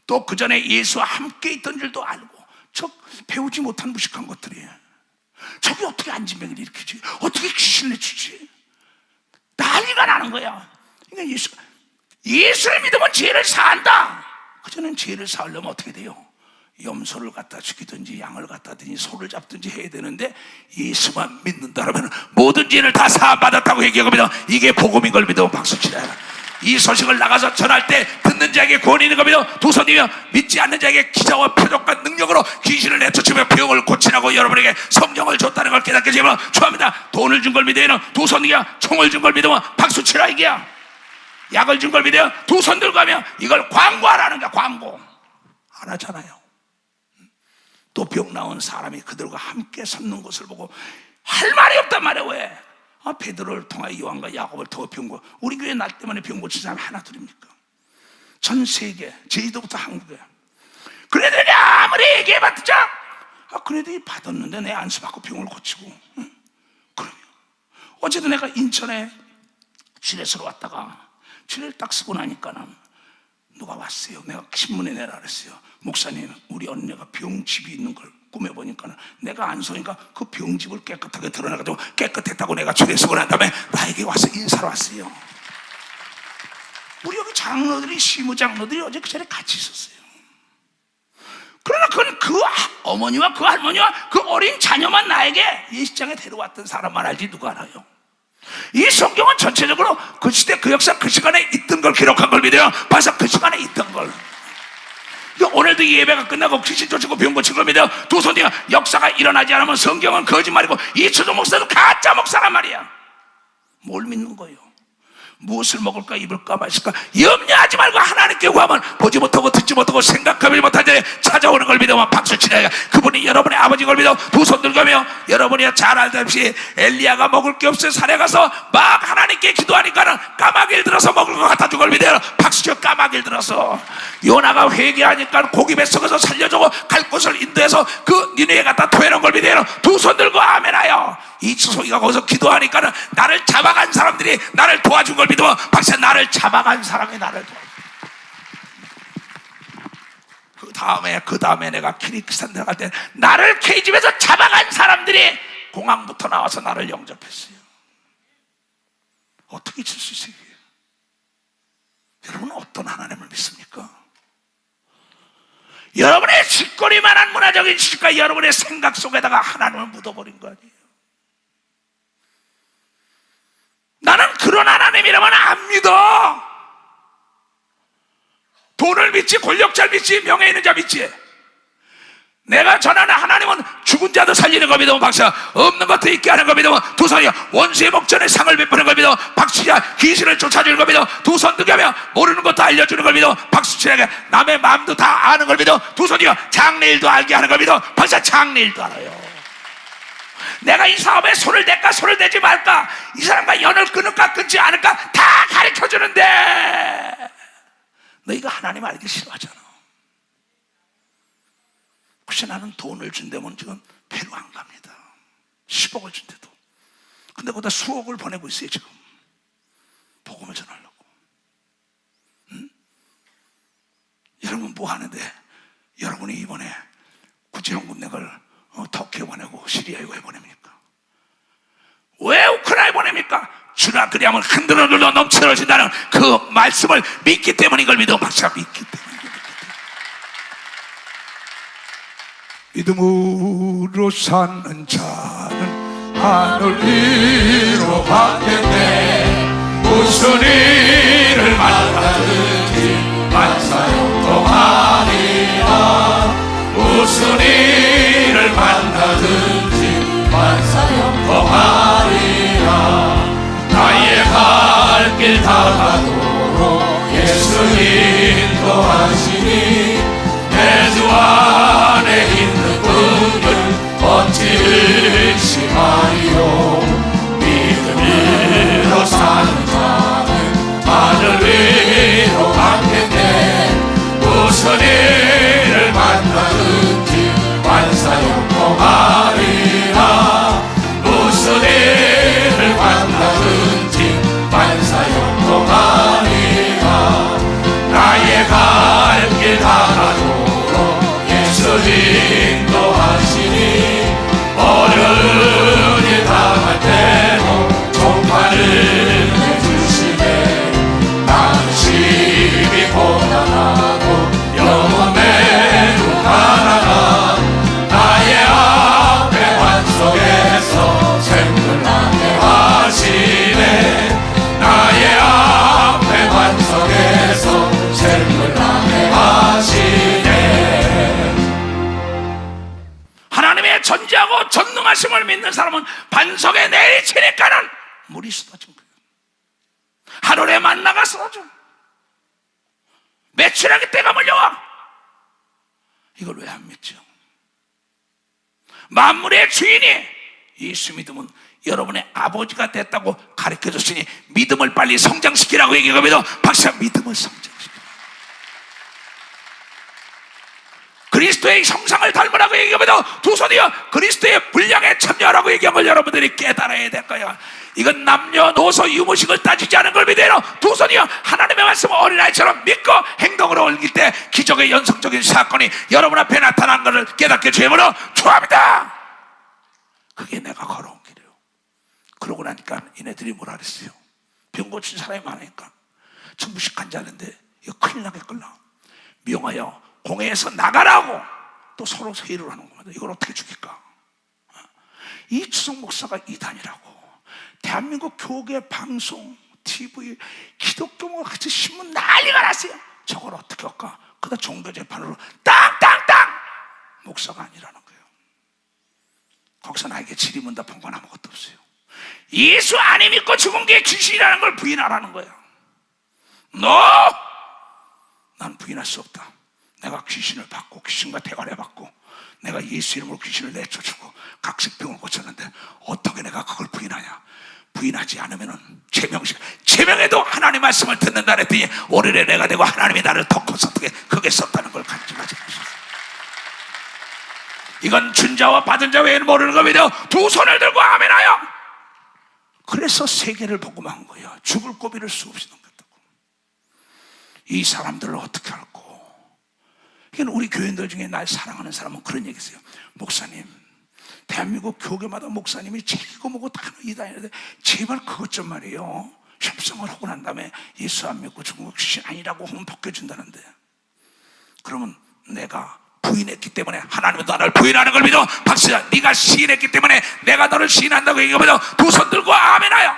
S1: 또 그 전에 예수와 함께 있던 줄도 알고 저 배우지 못한 무식한 것들이에요. 저게 어떻게 안진병을 일으키지? 어떻게 귀신을 내주지? 난리가 나는 거야. 그러니까 예수를 믿으면 죄를 사한다. 그전엔 죄를 사하려면 어떻게 돼요? 염소를 갖다 죽이든지 양을 갖다 든지 소를 잡든지 해야 되는데 예수만 믿는다면 모든 죄를 다 사함받았다고 얘기하거든요. 이게 복음인 걸 믿으면 박수치라. 이 소식을 나가서 전할 때 듣는 자에게 구원이 있는 겁니다. 두 손이며 믿지 않는 자에게 기사와 표적과 능력으로 귀신을 내쫓으며 병을 고치라고 여러분에게 성령을 줬다는 걸 깨닫게 되면 축하합니다. 돈을 준 걸 믿으면 두 손이야. 총을 준 걸 믿으면 박수치라. 이게야. 약을 준 걸 믿어요. 두 손 들고 하면 이걸 광고하라는 거야. 광고 안 하잖아요. 또 병 나온 사람이 그들과 함께 섰는 것을 보고 할 말이 없단 말이야. 왜? 베드로를 통하여 요한과 야곱을 더 병 고 우리 교회 날 때문에 병 고친 사람이 하나 둘입니까? 전 세계 제주도부터 한국에 그래도 내가 아무리 얘기해봤자 그래도 받았는데 내 안수받고 병을 고치고 그러면 어제도 내가 인천에 지뢰서로 왔다가 지뢰를 딱 쓰고 나니까는 누가 왔어요. 내가 신문에 내라 그랬어요. 목사님 우리 언니가 병집이 있는 걸 꿈에 보니까 내가 안 쏘니까 그 병집을 깨끗하게 드러나가지고 깨끗했다고 내가 주례서고 난 다음에 나에게 와서 인사를 왔어요. 우리 여기 장로들이 시무장로들이 어제 그 자리에 같이 있었어요. 그러나 그건 그 어머니와 그 할머니와 그 어린 자녀만 나에게 예식장에 데려왔던 사람만 알지 누가 알아요? 이 성경은 전체적으로 그 시대 그 역사 그 시간에 있던 걸 기록한 걸 믿어요. 벌써 그 시간에 있던 걸. 오늘도 이 예배가 끝나고 귀신 쫓고 병 고친 겁니다. 두 손이야. 역사가 일어나지 않으면 성경은 거짓말이고 이초조 목사도 가짜 목사란 말이야. 뭘 믿는 거예요? 무엇을 먹을까 입을까 마실까 염려하지 말고 하나님께 구하면 보지 못하고 듣지 못하고 생각하지 못할 때 찾아오는 걸 믿으면 박수치라. 그분이 여러분의 아버지인 걸 믿어 두 손 들고며 여러분이 잘 알다시피 엘리야가 먹을 게 없어 산에 가서 막 하나님께 기도하니까는 까마귀를 들어서 먹을 것 갖다 준 걸 믿어요. 박수쳐. 까마귀를 들어서 요나가 회개하니까 고기 뱃속에서 살려주고 갈 곳을 인도해서 그 니네에 갖다 토해놓은 걸 믿어요. 두 손 들고 아멘하여. 이치소이가 거기서 기도하니까는 나를 잡아간 사람들이 나를 도와준 걸 믿어 박사. 나를 잡아간 사람이 나를 도와준. 그 다음에 내가 키르기스탄 들어갈 때 나를 KGB에서 잡아간 사람들이 공항부터 나와서 나를 영접했어요. 어떻게 있을 수 있어요? 여러분은 어떤 하나님을 믿습니까? 여러분의 짓거리만한 문화적인 지식과 여러분의 생각 속에다가 하나님을 묻어버린 거 아니에요? 나는 그런 하나님이라면 안 믿어. 돈을 믿지, 권력자를 믿지, 명예 있는 자 믿지. 내가 전하는 하나님은 죽은 자도 살리는 거 믿으면 박수야. 없는 것도 있게 하는 거 믿으면 두 손이야. 원수의 목전에 상을 베푸는 거 믿으면 박수야. 귀신을 쫓아주는 거 믿으면 두 손 뜨게 하며 모르는 것도 알려주는 걸 믿으면 박수치라게. 남의 마음도 다 아는 걸 믿어 두 손이야. 장래일도 알게 하는 걸 믿어 박수야. 장래일도 알아요. 내가 이 사업에 손을 댈까 손을 대지 말까, 이 사람과 연을 끊을까 끊지 않을까 다 가르쳐주는데 너희가 하나님 알기 싫어하잖아. 혹시 나는 돈을 준다면 지금 배로 안 갑니다. 10억을 준대도. 근데 거기다 수억을 보내고 있어요 지금. 복음을 전하려고. 응? 여러분 뭐 하는데 여러분이 이번에 구제연금 넥을 터키에 보내고 시리아에 왜 보냅니까? 왜 우크라이나에 보냅니까? 주나 그리하면 흔들어 눌러 넘쳐진다는 그 말씀을 믿기 때문에 이걸 믿어. 박사 믿기 때문에. 믿음으로 사는 자는 하늘
S2: 위로 받겠네. 무슨 일을 만나든지 만사형통하리라. 무슨 일을 만나든지 만사형통하리라. 나의 갈 길 다가도록 예수 인도하시니 내 주 안에 있는 분들 버티시 마리오. 믿음으로 사는 자는 하늘 위로 받겠네. 무슨 일을 만나든지 만사형통하리라. 무슨 일을 만나든지 만사형통하리라. 나의 갈 길 다가도록 예수 인도하시니 어려운 일 당할 때도 종판을 내주시네. 나는 심히 고단하고 영혼 매우 가난하. 나의 앞에 환속에서 샘물나게 하시네. 나의 앞에 환속에서 샘물나게 하시네.
S1: 하나님의 전지하고 전능하심을 믿는 사람은 반석에 내리치니까는 물이 쏟아진 거예요. 하늘에 만나가 쏟아져. 매출하기 때가 몰려와. 이걸 왜 안 믿죠? 만물의 주인이 예수 믿으면 여러분의 아버지가 됐다고 가르쳐줬으니 믿음을 빨리 성장시키라고 얘기하면서 박사 믿음을 성장시켜. 그리스도의 형상을 닮으라고 얘기하면서 두 손이여 그리스도의 분량에 참여하라고 얘기한 걸 여러분들이 깨달아야 될 거야. 이건 남녀노소 유무식을 따지지 않은 걸 믿어요. 두 손이여 하나님의 말씀을 어린아이처럼 믿고 행동으로 옮길 때 기적의 연속적인 사건이 여러분 앞에 나타난 것을 깨닫게 주임으로 축원합니다. 그게 내가 걸어온 길이에요. 그러고 나니까 얘네들이 뭐라 그랬어요? 병 고친 사람이 많으니까 저 무식한 자인데 이거 큰일 나겠걸라. 명하여 공회에서 나가라고 또 서로 회의를 하는 겁니다. 이걸 어떻게 죽일까? 이 추석 목사가 이단이라고 대한민국 교계 방송, TV, 기독교와 같이 신문 난리가 났어요. 저걸 어떻게 할까? 그다 종교재판으로 땅땅땅! 목사가 아니라는 거예요. 거기서 나에게 질의문답한 건 아무것도 없어요. 예수 안 믿고 죽은 게 귀신이라는 걸 부인하라는 거예요. 난 부인할 수 없다. 내가 귀신을 받고 귀신과 대화를 해봤고 내가 예수 이름으로 귀신을 내쫓고 각색병을 고쳤는데 어떻게 내가 그걸 부인하냐? 부인하지 않으면 제명해도 하나님 말씀을 듣는다 그랬더니 오늘의 내가 되고 하나님이 나를 더 커서떻게 크게 썼다는 걸 간증하지 마셨어요. 이건 준 자와 받은 자 외에는 모르는 겁니다. 두 손을 들고 아멘하여. 그래서 세계를 복음한 거예요. 죽을 고비를 수없이 넘겼다고. 이 사람들을 어떻게 할고? 이건 우리 교인들 중에 날 사랑하는 사람은 그런 얘기 했어요. 목사님, 대한민국 교계마다 목사님이 책이고 뭐고 다 이다니는데 제발 그것 좀 말이에요. 협상을 하고 난 다음에 예수 안 믿고 중국 귀신 아니라고 하면 벗겨준다는데 그러면 내가 부인했기 때문에 하나님은 나를 부인하는 걸 믿어. 박수야, 네가 시인했기 때문에 내가 너를 시인한다고 얘기하면 두 손 들고 아멘하여.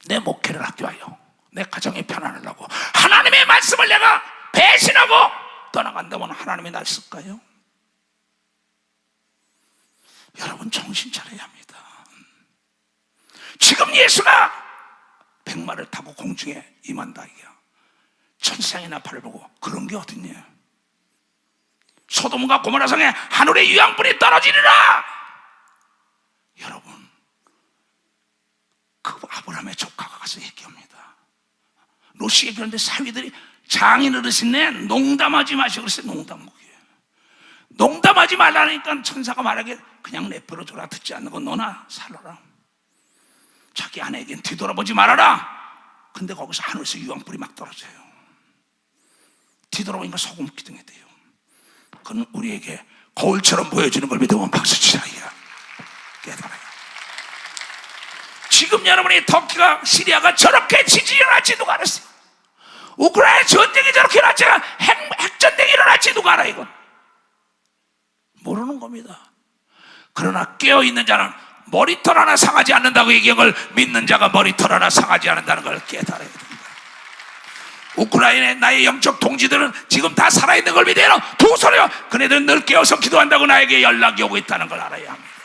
S1: 내 목회를 학교하여 내 가정이 편안하려고 하나님의 말씀을 내가 배신하고 떠나간다면 하나님이 날 쓸까요? 여러분 정신 차려야 합니다. 지금 예수가 백마를 타고 공중에 임한다 이게야. 천상의 나팔을 보고 그런 게 어딨냐? 소돔과 고모라 성에 하늘의 유황불이 떨어지리라. 여러분 그 아브라함의 조카가 가서 얘기합니다. 롯이 얘기하는데 사위들이 장인 어르신네 농담하지 마시고 그랬어요. 농담국이에요. 농담하지 말라니까 천사가 말하길 그냥 내버려 둬라. 듣지 않는 건 너나 살아라. 자기 아내에겐 뒤돌아보지 말아라. 근데 거기서 하늘에서 유황불이 막 떨어져요. 뒤돌아보니까 소금 기둥이 돼요. 그건 우리에게 거울처럼 보여주는 걸 믿으면 박수치라. 깨달아요. 지금 여러분이 터키가 시리아가 저렇게 지진이 일어날지 누가 알았어요? 우크라이나 전쟁이 저렇게 일어날지, 핵전쟁이 일어날지 누가 알아? 이건 모르는 겁니다. 그러나 깨어있는 자는 머리털 하나 상하지 않는다고 얘기한 걸 믿는 자가 머리털 하나 상하지 않는다는 걸 깨달아야 됩니다. 우크라이나의 나의 영적 동지들은 지금 다 살아있는 걸 믿어요. 두 손이요. 그네들은 늘 깨어서 기도한다고 나에게 연락이 오고 있다는 걸 알아야 합니다.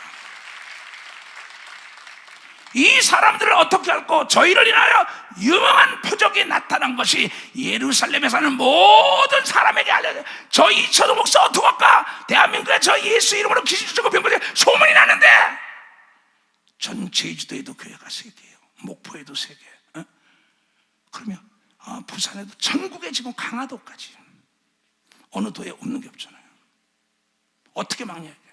S1: 이 사람들을 어떻게 할고 저희를 인하여 유명한 표적이 나타난 것이 예루살렘에 사는 모든 사람에게 알려져요. 저 이천호 목사 어떡할까? 대한민국에 저 예수 이름으로 귀신 쫓고 병거리 소문이 나는데 전 제주도에도 교회가 3개예요. 목포에도 3개. 그러면 부산에도 전국에 지금 강화도까지 어느 도에 없는 게 없잖아요. 어떻게 막냐 이게요.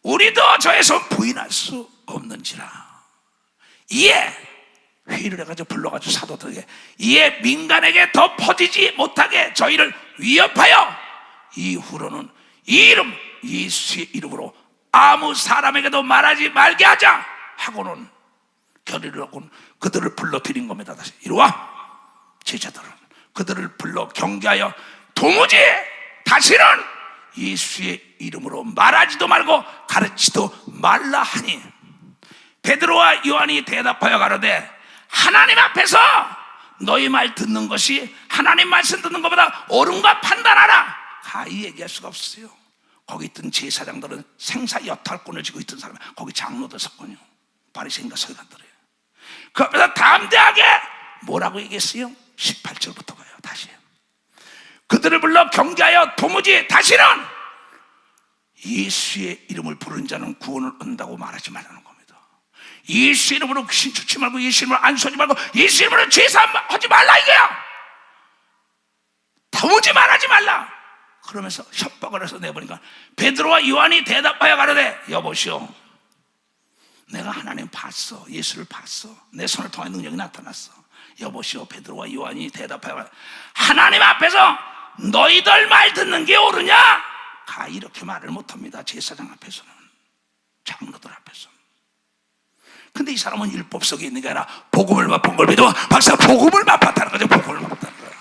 S1: 우리도 저에서 부인할 수 없는지라 이에 회의를 해가지고 불러가지고 사도들에게 이에 민간에게 더 퍼지지 못하게 저희를 위협하여 이후로는 이 이름 예수의 이름으로 아무 사람에게도 말하지 말게 하자 하고는 결의를 하고는 그들을 불러들인 겁니다. 다시 이리와 제자들은 그들을 불러 경계하여 도무지 다시는 예수의 이름으로 말하지도 말고 가르치도 말라 하니 베드로와 요한이 대답하여 가로되 하나님 앞에서 너희 말 듣는 것이 하나님 말씀 듣는 것보다 옳은가 판단하라. 가히 얘기할 수가 없어요. 거기 있던 제사장들은 생사 여탈권을 쥐고 있던 사람, 거기 장로들 섰거든요. 바리새인과 서기관들이에요. 그 앞에서 담대하게 뭐라고 얘기했어요? 18절부터 가요. 다시 그들을 불러 경계하여 도무지 다시는 예수의 이름을 부르는 자는 구원을 얻는다고 말하지 말라는 겁니다. 예수 이름으로 귀신 쫓지 말고 예수 이름으로 안수하지 말고 예수 이름으로 제사하지 말라 이거야. 도무지 말하지 말라. 그러면서 협박을 해서 내보니까 베드로와 요한이 대답하여 가로되 여보시오 내가 하나님 봤어. 예수를 봤어. 내 손을 통해 능력이 나타났어. 여보시오 베드로와 요한이 대답하여 가로되 하나님 앞에서 너희들 말 듣는 게 옳으냐? 가 이렇게 말을 못합니다. 제사장 앞에서는 장로들 앞에서는. 근데 이 사람은 율법 속에 있는 게 아니라 복음을 맛본 걸 믿어. 박사 복음을 맛봤다는 거죠. 복음을 맛봤다는 거예요.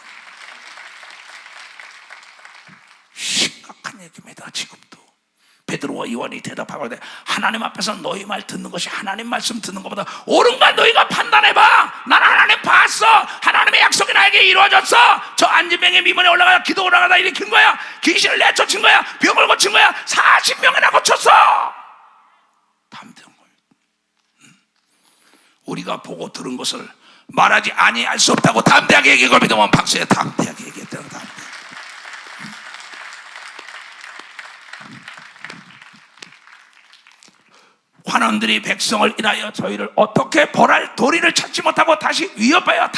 S1: 심각한 얘기입니다. 지금도 베드로와 요한이 대답하고 하나님 앞에서 너희 말 듣는 것이 하나님 말씀 듣는 것보다 옳은가 너희가 판단해봐. 난 하나님 봤어. 하나님의 약속이 나에게 이루어졌어. 저 안진병의 미문에 올라가다 기도 올라가다 일으킨 거야. 귀신을 내쫓은 거야. 병을 고친 거야. 40명이나 고쳤어. 담대한 거예요. 우리가 보고 들은 것을 말하지 아니할 수 없다고 담대하게 얘기한 걸 믿으면 박수에 담대하게 얘기했다고. 담대하게. 환원들이 백성을 인하여 저희를 어떻게 벌할 도리를 찾지 못하고 다시 위협하여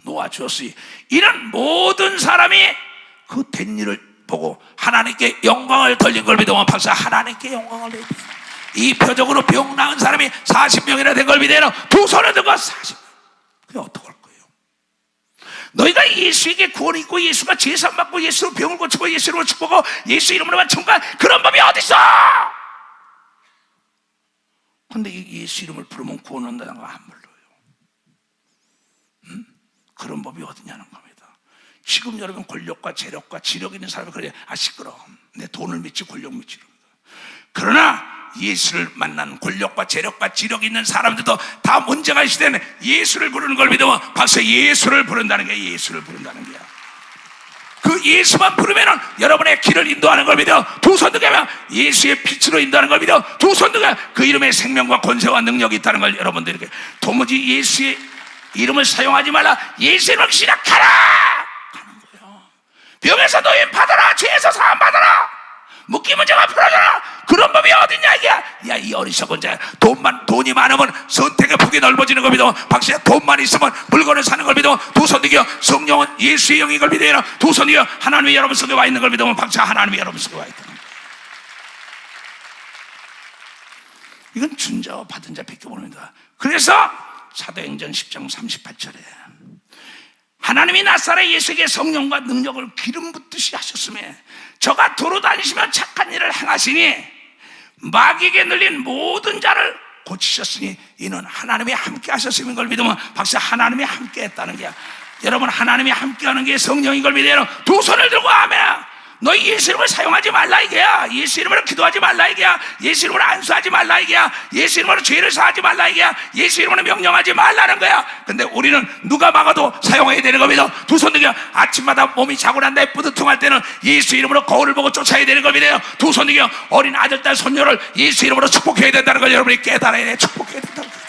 S1: 놓아주었으니 이는 모든 사람이 그 된 일을 보고 하나님께 영광을 돌린 걸 믿으면 박사 하나님께 영광을 돌린 이 표적으로 병 나은 사람이 40명이나 된 걸 믿으면 두 손을 들고 40명. 그게 어떡할 거예요? 너희가 예수에게 구원이 있고 예수가 제사 받고 예수로 병을 고치고 예수로 축복하고 예수 이름으로만 청구한 그런 법이 어디 있어? 근데 예수 이름을 부르면 구원 온다는 거 안 불러요. 그런 법이 어디냐는 겁니다. 지금 여러분 권력과 재력과 지력 있는 사람이 그래 시끄러워. 내 돈을 믿지 권력 믿지. 그러나 예수를 만난 권력과 재력과 지력 있는 사람들도 다 문제가 있을 때는 예수를 부르는 걸 믿으면 박수 예수를 부른다는 게 예수를 부른다는 거야. 그 예수만 부르면 여러분의 길을 인도하는 걸 믿어. 두 손 들면 예수의 빛으로 인도하는 걸 믿어. 두 손 들면 그 이름에 생명과 권세와 능력이 있다는 걸 여러분들에게 도무지 예수의 이름을 사용하지 말라. 예수 이름을 시작하라 하는 거예요. 병에서 노임 받아라. 죄에서 사함 받아라. 묶이 문제가 풀어져라. 그런 그런 법이 어딨냐 이게. 야, 이 어리석은 자, 돈이 많으면 선택의 폭이 넓어지는 걸 믿어. 박씨야, 돈만 있으면 물건을 사는 걸 믿어. 두 손 들여 성령은 예수의 영인 걸 믿어라. 두 손 들여 하나님이 여러분 속에 와 있는 걸 믿으면 박씨야, 하나님이 여러분 속에 와 있다. 이건 준 자와 받은 자 밖에 모릅니다. 그래서 사도행전 10장 38절에 하나님이 나사렛 예수에게 성령과 능력을 기름 붓듯이 하셨으며 저가 도로 다니시며 착한 일을 행하시니 마귀에게 눌린 모든 자를 고치셨으니 이는 하나님이 함께 하셨음인 걸 믿으면 박사, 하나님이 함께 했다는 게야. 여러분, 하나님이 함께 하는 게 성령인 걸 믿어요. 두 손을 들고 아멘. 너희 예수 이름을 사용하지 말라 이게야. 예수 이름으로 기도하지 말라 이게야. 예수 이름으로 안수하지 말라 이게야. 예수 이름으로 죄를 사하지 말라 이게야. 예수 이름으로 명령하지 말라는 거야. 근데 우리는 누가 막아도 사용해야 되는 겁니다. 두 손 들여 아침마다 몸이 자고 난 다음에 뿌듯할 때는 예수 이름으로 거울을 보고 쫓아야 되는 겁니다. 두 손 들여 어린 아들, 딸, 손녀를 예수 이름으로 축복해야 된다는 걸 여러분이 깨달아야 돼. 축복해야 된다는 거야.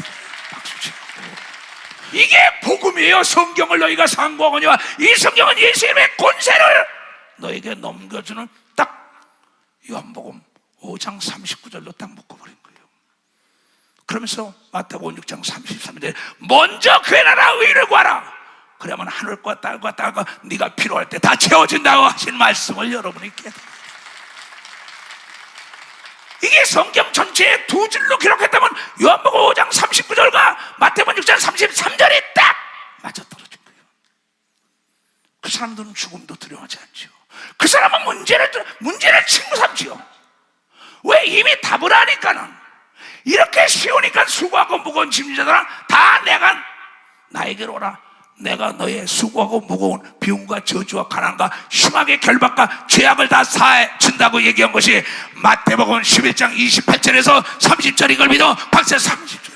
S1: 이게 복음이에요. 성경을 너희가 상고하거니와 이 성경은 예수 이름의 권세를 너에게 넘겨주는 딱 요한복음 5장 39절로 딱 묶어버린 거예요. 그러면서 마태복음 6장 33절에 먼저 그의 나라 의를 구하라. 그러면 하늘과 땅과 땅과 네가 필요할 때 다 채워진다고 하신 말씀을 여러분이 깨달아요. 이게 성경 전체에 두 줄로 기록했다면 요한복음 5장 39절과 마태복음 6장 33절이 딱 맞아떨어진 거예요. 그 사람들은 죽음도 두려워하지 않죠. 그 사람은 문제를 친구 삼지요. 왜? 이미 답을 아니까는. 이렇게 쉬우니까 수고하고 무거운 짐자들아 다 나에게로 오라. 내가 너의 수고하고 무거운 비움과 저주와 가난과 심하게 결박과 죄악을 다 사해 준다고 얘기한 것이 마태복음 11장 28절에서 30절. 이걸 믿어 박사 30절.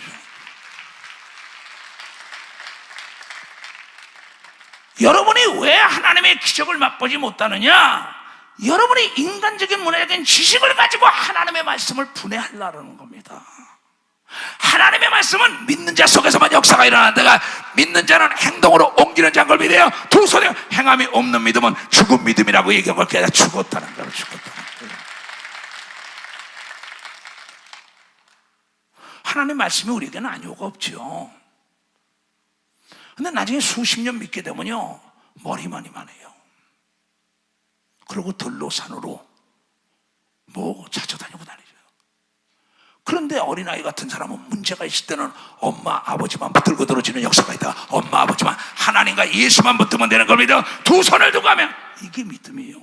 S1: 여러분이 왜 하나님의 기적을 맛보지 못하느냐? 여러분이 인간적인 문화적인 지식을 가지고 하나님의 말씀을 분해하려는 겁니다. 하나님의 말씀은 믿는 자 속에서만 역사가 일어난다가 믿는 자는 행동으로 옮기는 자인 걸 믿어요. 두 손에 행함이 없는 믿음은 죽은 믿음이라고 얘기한 걸 깨달아 죽었다는 거예요. 죽었다는 거예요. 하나님의 말씀이 우리에게는 아니오가 없죠. 근데 나중에 수십 년 믿게 되면요 머리만 이만해요. 그리고 들로 산으로 뭐 찾아다니고 다니죠. 그런데 어린아이 같은 사람은 문제가 있을 때는 엄마 아버지만 붙들고 들어지는 역사가 있다. 엄마 아버지만 하나님과 예수만 붙으면 되는 겁니다. 두 손을 두고 하면 이게 믿음이에요.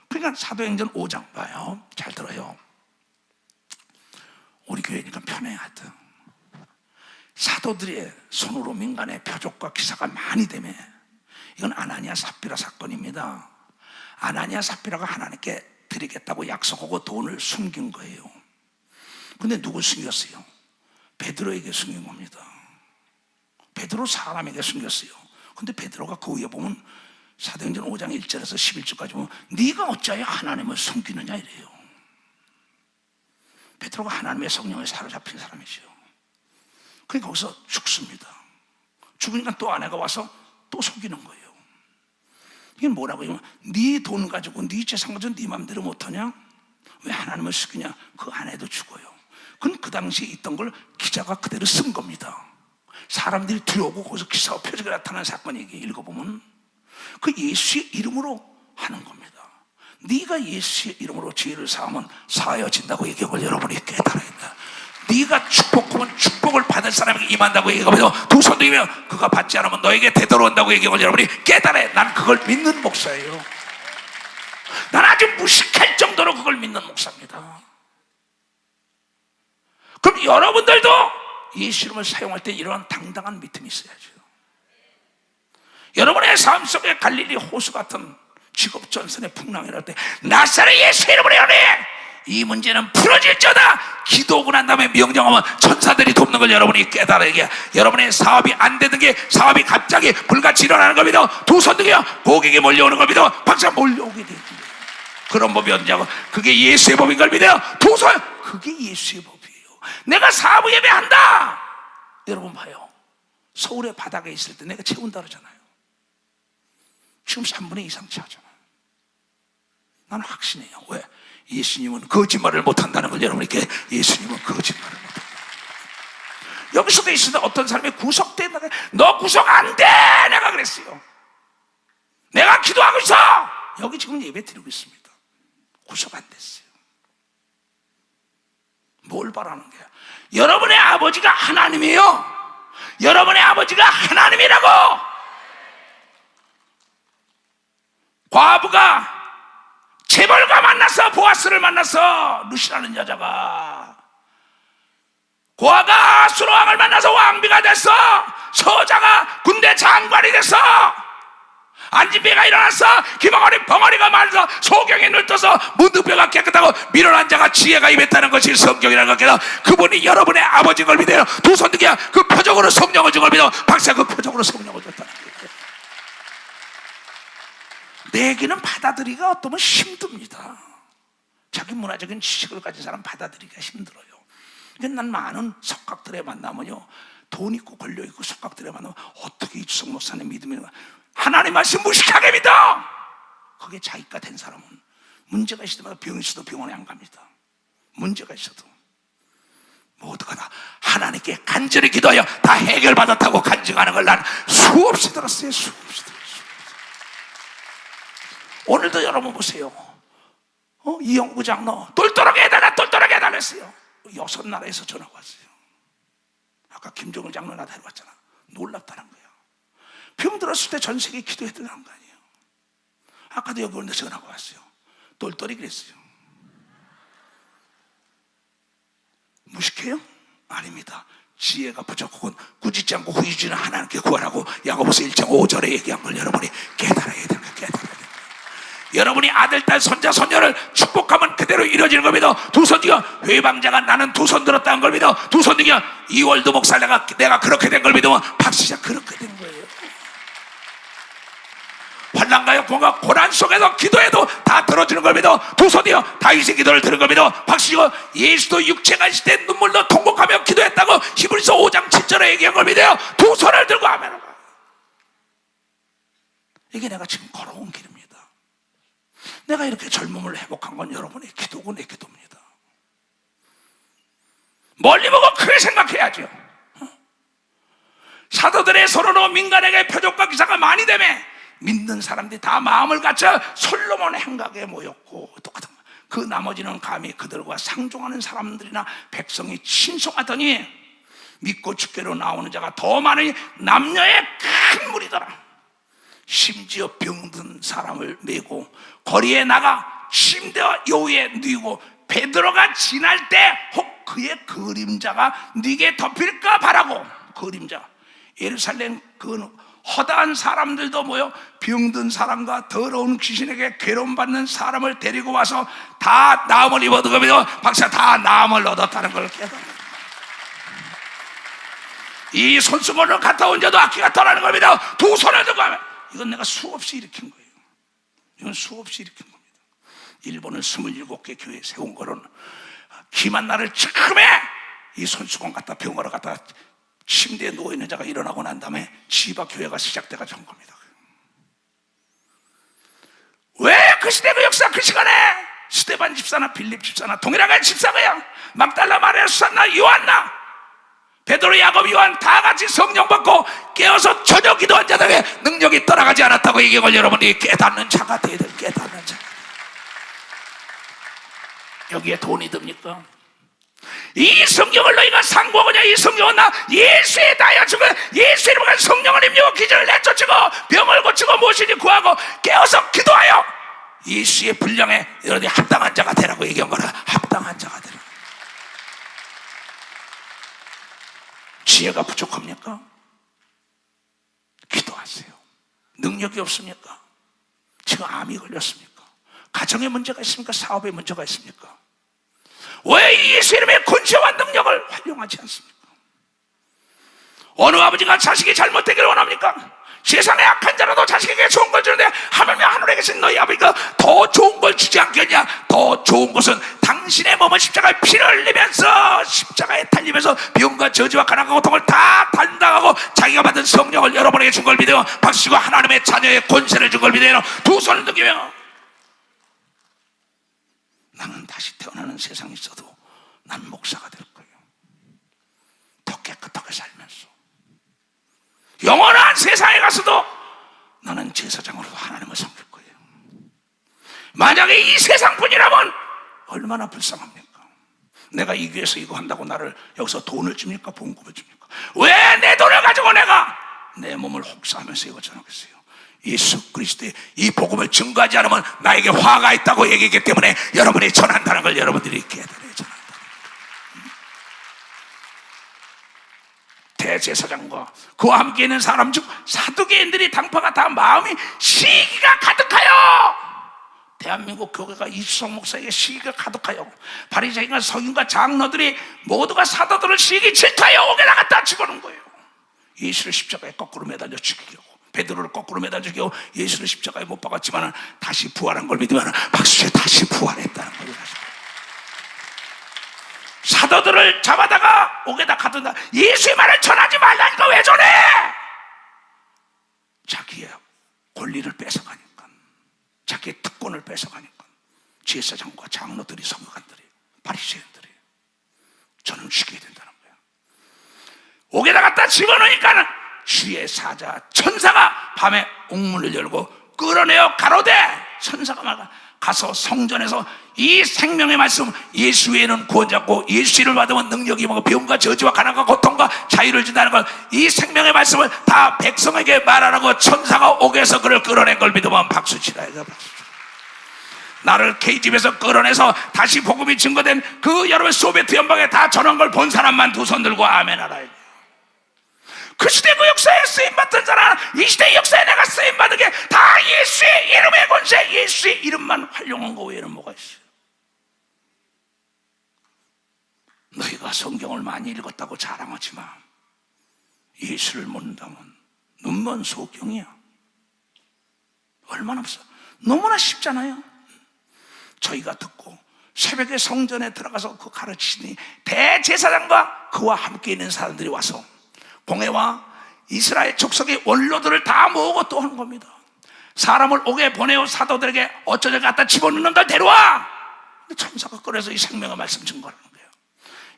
S1: 그러니까 사도행전 5장 봐요. 잘 들어요. 우리 교회니까 편해 하여튼. 사도들의 손으로 민간의 표적과 기사가 많이 되며 이건 아나니아 삽비라 사건입니다. 아나니아 삽비라가 하나님께 드리겠다고 약속하고 돈을 숨긴 거예요. 근데 누구 숨겼어요? 베드로에게 숨긴 겁니다. 베드로 사람에게 숨겼어요. 근데 베드로가 그 위에 보면 사도행전 5장 1절에서 11절까지 보면 네가 어찌하여 하나님을 숨기느냐 이래요. 베드로가 하나님의 성령에 사로잡힌 사람이죠. 그러니까 거기서 죽습니다. 죽으니까 또 아내가 와서 또 속이는 거예요. 이게 뭐라고 하면 네 돈 가지고 네 재산 가지고 네 맘대로 못하냐? 왜 하나님을 숨기냐? 그 아내도 죽어요. 그건 그 당시에 있던 걸 기자가 그대로 쓴 겁니다. 사람들이 들어오고 거기서 기사와 표적이 나타난 사건이 읽어보면 그 예수의 이름으로 하는 겁니다. 네가 예수의 이름으로 죄를 사하면 사하여진다고 얘기하고 여러분이 깨달아야 된다. 네가 축복하면 축복을 받을 사람에게 임한다고 얘기하면서 두 손 들면 그가 받지 않으면 너에게 되돌아온다고 얘기하고 여러분이 깨달아야. 난 그걸 믿는 목사예요. 난 아주 무식할 정도로 그걸 믿는 목사입니다. 그럼 여러분들도 예수 이름을 사용할 때 이러한 당당한 믿음이 있어야죠. 여러분의 삶 속에 갈릴리 호수 같은 직업 전선의 풍랑이랄 때 나사렛 예수 이름으로 연해 이 문제는 풀어질지어다 기도하고 난 다음에 명령하면 천사들이 돕는 걸 여러분이 깨달아야. 여러분의 사업이 안 되는 게 사업이 갑자기 불같이 일어나는 겁니다. 두 손 등이요 고객이 몰려오는 겁니다. 박사 몰려오게 되지. 그런 법이 언제고 그게 예수의 법인 걸 믿어요. 두 손 그게 예수의 법이에요. 내가 사부 예배한다. 여러분 봐요. 서울의 바닥에 있을 때 내가 채운다 그러잖아요. 지금 3분의 2 이상 차잖아요. 나는 확신해요. 왜? 예수님은 거짓말을 못한다는 걸 여러분에게, 예수님은 거짓말을 못한다. 여기서도 있어도 어떤 사람이 구속된다. 너 구속 안 돼! 내가 그랬어요. 내가 기도하고 있어! 여기 지금 예배 드리고 있습니다. 구속 안 됐어요. 뭘 바라는 거야? 여러분의 아버지가 하나님이에요. 여러분의 아버지가 하나님이라고. 과부가 재벌가 만나서, 보아스를 만나서, 루시라는 여자가 고아가 아수르왕을 만나서 왕비가 됐어. 서자가 군대 장관이 됐어. 안진배가 일어나서 벙어리가 말해서 소경에 눈떠서 문득뼈가 깨끗하고 밀어난 자가 지혜가 임했다는 것이 성경이라는 것이다. 그분이 여러분의 아버지인 걸 믿어요. 두 손 들기야 그 표적으로 성령을 준 걸 믿어. 박사 그 표적으로 성령을 줬다는 거예요. 내 얘기는 받아들이기가 어떠면 힘듭니다. 자기 문화적인 지식을 가진 사람 받아들이기가 힘들어요. 그러니까 난 많은 석각들에 만나면요, 돈 있고 권력 있고 석각들에 만나면 어떻게 이주석 목사님 믿으면 하나님 말씀 무식하게 믿어. 그게 자기가 된 사람은 문제가 있을 때마다 병이 있어도 병원에 안 갑니다. 문제가 있어도 모두가 다 하나님께 간절히 기도하여 다 해결받았다고 간증하는 걸 난 수없이 들었어요. 수없이 들었어요. 오늘도 여러분 보세요. 이영구 장로 똘똘하게 해달라, 똘똘하게 해달라 했어요. 6나라에서 전화가 왔어요. 아까 김종은 장로 나 데려왔잖아. 놀랍다는 거예요. 병 들었을 때 전 세계 기도해달라는 거 아니에요. 아까도 여기 오는데 전화가 왔어요. 똘똘히 그랬어요. 무식해요? 아닙니다. 지혜가 부족하고 꾸짖지 않고 후이지는 하나님께 구하라고 야고보서 1장 5절에 얘기한 걸 여러분이 깨달아야 되는 거예요. 깨달아야 되는 거예요. 여러분이 아들, 딸, 손자, 손녀를 축복하면 그대로 이루어지는 겁니다. 두 손 들어 회방자가 나는 두 손 들었다는 걸 믿어. 두 손 들어 이월도 목사 내가 그렇게 된 걸 믿으면 박씨가 그렇게 된 거예요. 환난과 공과 고난 속에서 기도해도 다 들어주는 걸 믿어. 두 손이요 다윗의 기도를 들은 걸 믿어. 박씨가 예수도 육체가 있을 때 눈물로 통곡하며 기도했다고 히브리서 5장 7절에 얘기한 걸 믿어요. 두 손을 들고 하면 이게 내가 지금 걸어온 길입니다. 내가 이렇게 젊음을 회복한 건 여러분의 기도고 내 기도입니다. 멀리 보고 크게 생각해야죠. 사도들의 서로로 민간에게 표적과 기사가 많이 되매 믿는 사람들이 다 마음을 갖춰 솔로몬의 행각에 모였고, 똑같은 거예요. 그 나머지는 감히 그들과 상종하는 사람들이나 백성이 신송하더니 믿고 주께로 나오는 자가 더 많으니 남녀의 큰 무리더라. 심지어 병든 사람을 메고 거리에 나가 침대와 요위에 누이고 베드로가 지날 때 혹 그의 그림자가 네게 덮일까 바라고. 그림자, 예루살렘 그 허다한 사람들도 모여 병든 사람과 더러운 귀신에게 괴로움받는 사람을 데리고 와서 다 나음을 입어두고 박사 다 나음을 얻었다는 걸 깨달아요. 이 손수건을 갔다 온 자도 악기가 떠나는 겁니다. 두 손을 들고 하면 이건 내가 수없이 일으킨 거예요. 이건 수없이 일으킨 겁니다. 일본은 27개 교회 세운 거는 기만 날을 처음에 이 손수건 갖다 병원을 갖다 침대에 누워있는 자가 일어나고 난 다음에 지바 교회가 시작돼가지고 한 겁니다. 왜 그 시대 그 역사 그 시간에 스테반 집사나 빌립 집사나 동일하게 집사가야 막달라 마리아 수산나 요한나 베드로 야곱 요한 다 같이 성령 받고 깨어서 저녁 기도한 자들에게 능력이 떠나가지 않았다고 얘기한 걸 여러분이 깨닫는 자가 돼야 돼요. 깨닫는 자. 여기에 돈이 듭니까? 이 성경을 너희가 상고하냐? 이 성경은 나 예수의 다여 죽은 예수 이름으로 성령을 힘주고 기절을 내쫓고 병을 고치고 무엇이든지 구하고 깨어서 기도하여 예수의 분량에 여러분이 합당한 자가 되라고 얘기한 거라. 합당한 자가 되라. 지혜가 부족합니까? 기도하세요. 능력이 없습니까? 지금 암이 걸렸습니까? 가정에 문제가 있습니까? 사업에 문제가 있습니까? 왜 예수 이름의 권세와 능력을 활용하지 않습니까? 어느 아버지가 자식이 잘못되기를 원합니까? 세상에 악한 자라도 자식에게 좋은 걸 주는데 하물며 하늘에 계신 너희 아버지가 더 좋은 걸 주지 않겠냐? 더 좋은 것은 당신의 몸은 십자가에 피를 흘리면서 십자가에 달리면서 병과 저주와 가난과 고통을 다 담당하고 자기가 받은 성령을 여러분에게 준 걸 믿어요. 박수고 하나님의 자녀의 권세를 준 걸 믿어요. 두 손을 들기며 나는 변하는 세상이 있어도 난 목사가 될 거예요. 더 깨끗하게 살면서 영원한 세상에 가서도 나는 제사장으로 하나님을 섬길 거예요. 만약에 이 세상뿐이라면 얼마나 불쌍합니까? 내가 이 교회에서 이거 한다고 나를 여기서 돈을 줍니까? 봉급을 줍니까? 왜 내 돈을 가지고 내가 내 몸을 혹사하면서 이거 전하겠어요? 예수 그리스도의 이 복음을 증거하지 않으면 나에게 화가 있다고 얘기했기 때문에 여러분이 전한다는 걸 여러분들이 깨달아야 전한다. 대제사장과 그와 함께 있는 사람 중 사두개인들이 당파가 다 마음이 시기가 가득하여, 대한민국 교회가 이수성 목사에게 시기가 가득하여 바리새인과 서기관과 장로들이 모두가 사도들을 시기 질투하여 옥에다 갖다 집어넣은 거예요. 예수를 십자가에 거꾸로 매달려 죽이려고, 베드로를 거꾸로 매달려 죽이고 예수를 십자가에 못 박았지만 다시 부활한 걸 믿으면 박수쳐 다시 부활했다는 거예요. 사도들을 잡아다가 옥에다 가둔다. 예수의 말을 전하지 말라니까 왜 전해? 자기의 권리를 뺏어가니까, 자기의 특권을 뺏어가니까 제사장과 장로들이, 서기관들이, 바리새인들이 저는 죽여야 된다는 거예요. 옥에다 갖다 집어넣으니까 주의 사자 천사가 밤에 옥문을 열고 끌어내어 가로되, 천사가 말가 가서 성전에서 이 생명의 말씀, 예수 외에는 구원자 없고 예수 이름을 받으면 능력이 임하고 병과 저주와 가난과 고통과 자유를 준다는 걸, 이 생명의 말씀을 다 백성에게 말하라고 천사가 옥에서 그를 끌어낸 걸 믿으면 박수치라. 나를 K집에서 끌어내서 다시 복음이 증거된 그 여러분 소비에트 연방에 다 전한 걸 본 사람만 두 손 들고 아멘 하라. 그 시대 그 역사에 쓰임받던 사람, 이 시대 역사에 내가 쓰임받은 게 다 예수의 이름의 권세, 예수의 이름만 활용한 거 외에는 뭐가 있어요? 너희가 성경을 많이 읽었다고 자랑하지만 예수를 모른다면 눈먼 소경이야. 얼마나 없어. 너무나 쉽잖아요. 저희가 듣고 새벽에 성전에 들어가서 그 가르치니 대제사장과 그와 함께 있는 사람들이 와서 공회와 이스라엘 족속의 원로들을 다 모으고 또 하는 겁니다. 사람을 옥에 보내어 사도들에게 어쩌저 갖다 집어넣는 걸 데려와. 천사가 끌어서 이 생명의 말씀 증거하는 거예요.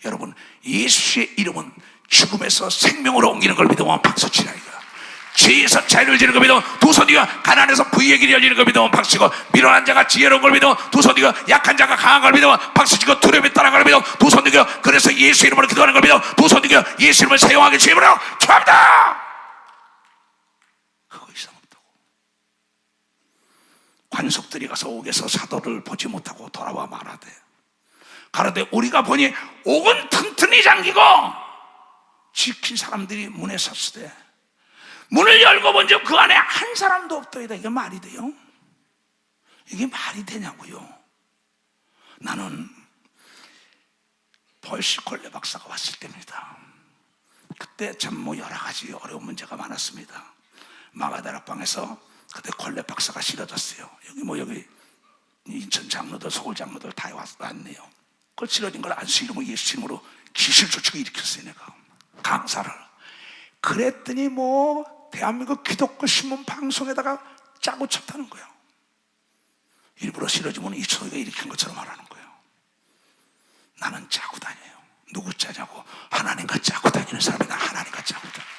S1: 여러분, 예수의 이름은 죽음에서 생명으로 옮기는 걸 믿으면 박수치라 이거야. 죄에서 자유를 지는 걸 믿으면 두 손 뒤가, 가난해서 부의 길이 열리는 걸 믿으면 박수치고, 미련한 자가 지혜로운 걸 믿으면 두 손 뒤가, 약한 자가 강한 걸 믿으면 박수치고, 두려움이 떠난 걸 믿으면 두 손 뒤가, 그래서 예수 이름으로 기도하는 걸 믿으면 두 손 뒤가, 예수 이름을 사용하게 주임으로 축원합니다. 그거 이상 없다고. 관속들이 가서 옥에서 사도를 보지 못하고 돌아와 말하되, 가로되 우리가 보니 옥은 튼튼히 잠기고 지킨 사람들이 문에 섰으되 문을 열고 본즉 그 안에 한 사람도 없더이다. 이게 말이 돼요? 이게 말이 되냐고요? 나는 벌시콜레 박사가 왔을 때입니다. 그때 참 뭐 여러 가지 어려운 문제가 많았습니다. 마가다락방에서 그때 콜레 박사가 실어졌어요. 여기 인천 장로들, 서울 장로들 다 왔네요. 그걸 실어진 걸 안수 이름으로, 예수 이름으로 기술 조치고 일으켰어요. 내가 강사를. 그랬더니 뭐 대한민국 기독교 신문 방송에다가 짜고 쳤다는 거예요. 일부러 실어주면 이 소리가 일으킨 것처럼 말하는 거예요. 나는 짜고 다녀요. 누구 짜냐고? 하나님과 짜고 다니는 사람이 나 하나님과 짜고 다녀요.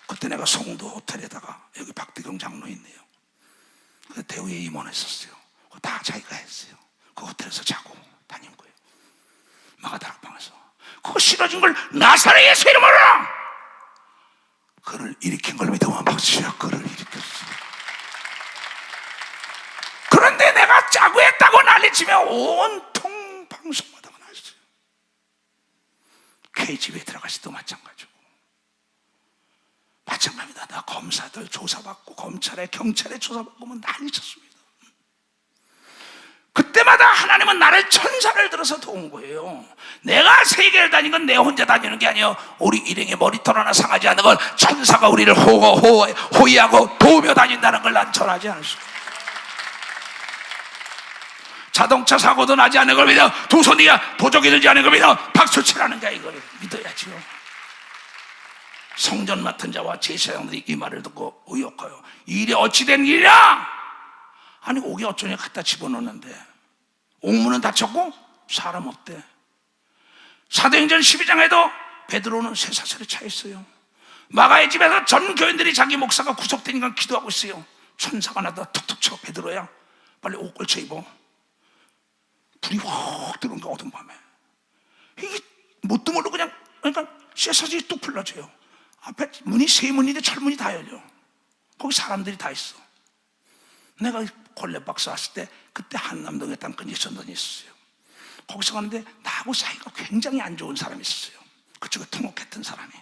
S1: 그때 내가 송도 호텔에다가, 여기 박대경 장로 있네요. 그 대우에 임원했었어요. 그거 다 자기가 했어요. 그 호텔에서 자고 다닌 거예요. 마가다락방에서. 그거 실어진 걸 나사렛 예수 이름으로! 그를 일으킨 걸 믿으면 박수야. 그를 일으켰어. 그런데 내가 짜고 했다고 난리치면 온통 방송마다가 났어요. K집에 들어갔을 때도 마찬가지고. 마찬가지입니다. 나 검사들 조사받고, 검찰에, 경찰에 조사받고 뭐 난리쳤습니다. 그때마다 하나님은 나를 천사를 들어서 도운 거예요. 내가 세계를 다니는 건 내 혼자 다니는 게 아니에요. 우리 일행의 머리털 하나 상하지 않는 걸 천사가 우리를 호위하고 도우며 다닌다는 걸 난 전하지 않을 수 없어요. 자동차 사고도 나지 않는 걸 믿어, 두 손이 도적이 들지 않는 걸 믿어 박수치라는 게 이걸 믿어야지요. 성전 맡은 자와 제사장들이 이 말을 듣고 의혹하여, 이 일이 어찌된 일이냐? 아니 옥에 어쩌냐 갖다 집어넣는데 옥문은 닫혔고 사람 없대. 사도행전 12장에도 베드로는 쇠사슬에 차 있어요. 마가의 집에서 전 교인들이 자기 목사가 구속되니까 기도하고 있어요. 천사가 나다 툭툭 쳐. 베드로야 빨리 옷 걸쳐 입어. 불이 확 들어온 거야 어둠 밤에. 이게 뭣도 모르고 그냥 그러니까 쇠사슬이 뚝 풀러져요. 앞에 문이 세 문인데 철문이 다 열려. 거기 사람들이 다 있어. 내가 걸레박스 왔을 때 그때 한남동에 땅끝에 있었던 데 있었어요. 거기서 갔는데 나하고 사이가 굉장히 안 좋은 사람이 있었어요. 그쪽에 통역했던 사람이.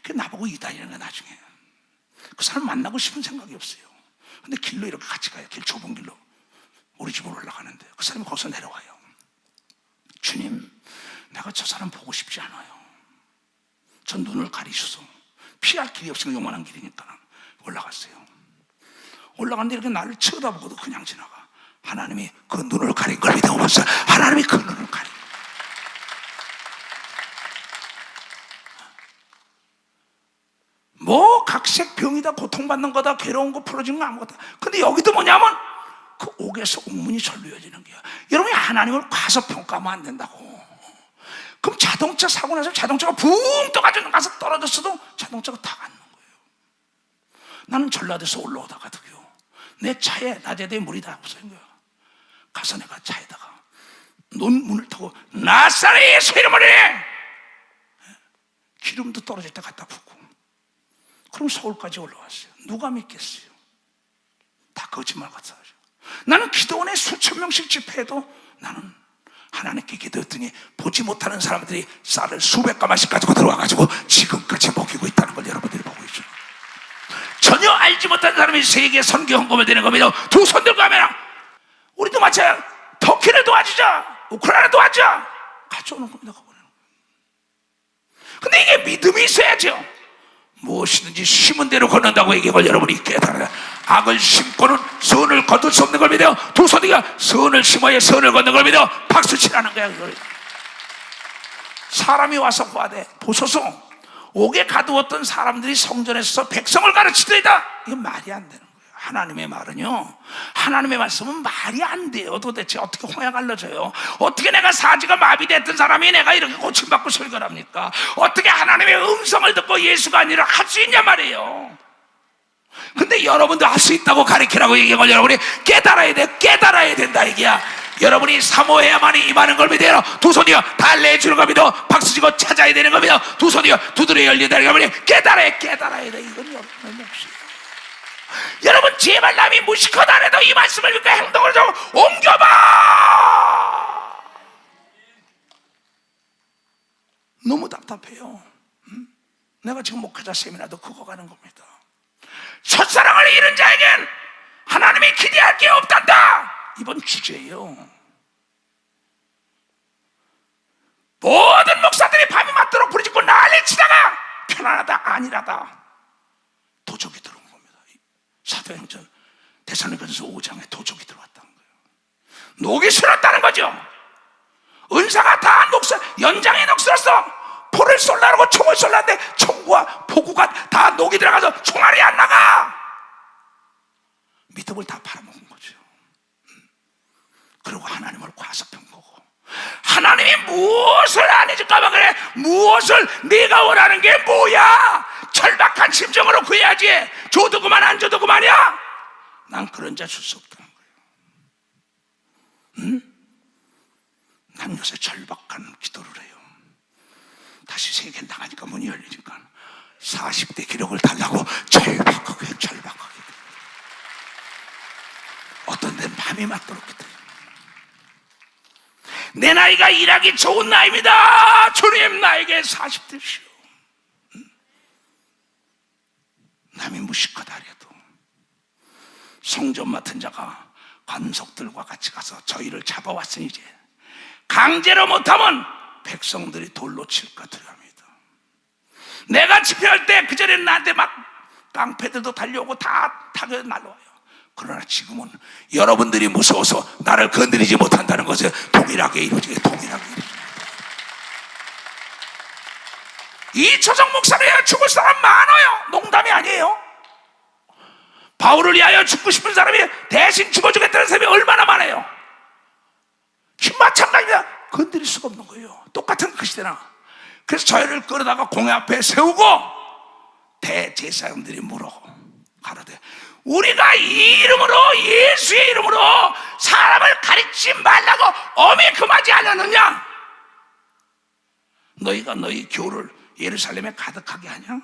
S1: 그 나보고 이단이라는 거야 나중에. 그 사람 만나고 싶은 생각이 없어요. 근데 길로 이렇게 같이 가요. 길 좁은 길로 우리 집으로 올라가는데 그 사람이 거기서 내려와요. 주님, 내가 저 사람 보고 싶지 않아요. 저 눈을 가리셔서 피할 길이 없으니까 요만한 길이니까 올라갔어요. 올라갔는데 이렇게 나를 쳐다보고도 그냥 지나가. 하나님이 그 눈을 가린 걸 믿어 봤어요. 하나님이 그 눈을 가린. 뭐 각색 병이다, 고통받는 거다, 괴로운 거 풀어주는 거 아무것도. 근데 여기도 뭐냐면 그 옥에서 옥문이 절로 이어지는 거야. 여러분이 하나님을 과소평가하면 안 된다고. 그럼 자동차 사고 나서 자동차가 붕 떠가지고 가서 떨어졌어도 자동차가 다 가는 거예요. 나는 전라도에서 올라오다가도요, 내 차에 낮에도 물이 다 없어진 거야. 가서 내가 차에다가 논문을 타고 나사렛 예수 이름으로 기름도 떨어질 때 갖다 붓고 그럼 서울까지 올라왔어요. 누가 믿겠어요? 다 거짓말 같아요. 나는 기도원에 수천 명씩 집회해도 나는 하나님께 기도했더니 보지 못하는 사람들이 쌀을 수백 가마씩 가지고 들어와가지고 지금까지 먹이고 있다는 걸 여러분들이 보고 있죠. 전혀 알지 못한 사람이 세계 선교 헌금을 되는 겁니다. 두 손 들고 하면 우리도 마찬가지야. 터키를 도와주자, 우크라이나 도와주자, 가져오는 겁니다. 근데 이게 믿음이 있어야죠. 무엇이든지 심은 대로 걷는다고 얘기한 걸 여러분이 깨달아요. 악을 심고는 선을 거둘 수 없는 걸 믿어요. 두 손이가 선을 심어야 선을 걷는 걸 믿어. 박수 치라는 거야. 그걸. 사람이 와서 구하되 보소서, 옥에 가두었던 사람들이 성전에서 백성을 가르치더이다. 이건 말이 안 되는 거예요. 하나님의 말은요, 하나님의 말씀은 말이 안 돼요. 도대체 어떻게 홍해 갈라져요? 어떻게 내가 사지가 마비됐던 사람이 내가 이렇게 고침받고 설교를 합니까? 어떻게 하나님의 음성을 듣고 예수가 아니라 할 수 있냐 말이에요. 근데 여러분도 할 수 있다고 가르치라고 얘기한 걸 여러분이 깨달아야 돼. 깨달아야 된다 얘기야. 여러분이 사모해야만이 임하는 걸 믿어요. 두 손이요 달래주는 걸 믿어. 박수치고 찾아야 되는 걸 믿어. 두 손이요 두드려 열린다는 걸 믿어. 깨달아야 돼. 이건 여러분의 몫이에요. 여러분 제발 남이 무식하다 안 해도 이 말씀을 믿고 행동을 좀 옮겨봐. 너무 답답해요. 내가 지금 목회자 세미나도 그거 가는 겁니다. 첫사랑을 잃은 자에겐 하나님이 기대할 게 없단다. 이번 주제예요. 모든 목사들이 밤이 맞도록 부르짖고 난리치다가 편안하다 아니라다 도적이 들어온 겁니다. 사도행전 데살로니가전서 5장에 도적이 들어왔다는 거예요. 녹이 슬었다는 거죠. 은사가 다 녹슬, 연장에 녹슬었어. 포를 쏠라고 총을 쏠랐는데 총과 포구가 다 녹이 들어가서 총알이 안 나가. 믿음을 다 팔아먹은 거죠. 그리고 하나님을 과소평가하고, 하나님이 무엇을 안 해줄까봐 그래. 무엇을 네가 원하는 게 뭐야? 절박한 심정으로 구해야지. 줘도 그만 안 줘도 그만이야. 난 그런 자 줄 수 없다는 거예요. 난 요새 절박한 기도를 해요. 다시 세계 나가니까 문이 열리니까 40대 기록을 달라고 절박하게 어떤 데는 밤이 맞도록 기도해요. 내 나이가 일하기 좋은 나이입니다. 주님 나에게 40대 주시오. 남이 무식하다 해도 성전 맡은 자가 관속들과 같이 가서 저희를 잡아왔으니 이제 강제로 못하면 백성들이 돌로 칠까 두려워합니다. 내가 집회할 때 그전에는 나한테 막 깡패들도 달려오고 다 타겨 날라와요. 그러나 지금은 여러분들이 무서워서 나를 건드리지 못한다는 것을 동일하게 이루어지게 동일하게 이루어집니다. 이초정 목사님이 죽을 사람 많아요. 농담이 아니에요. 바울을 위하여 죽고 싶은 사람이 대신 죽어주겠다는 사람이 얼마나 많아요. 지금 마찬가지다. 건드릴 수가 없는 거예요. 똑같은 그 시대나. 그래서 저희를 끌어다가 공회 앞에 세우고 대제사장들이 물어 가로되 우리가 이 이름으로 예수의 이름으로 사람을 가리지 말라고 엄히 금하지 않았느냐? 너희가 너희 교를 예루살렘에 가득하게 하냐?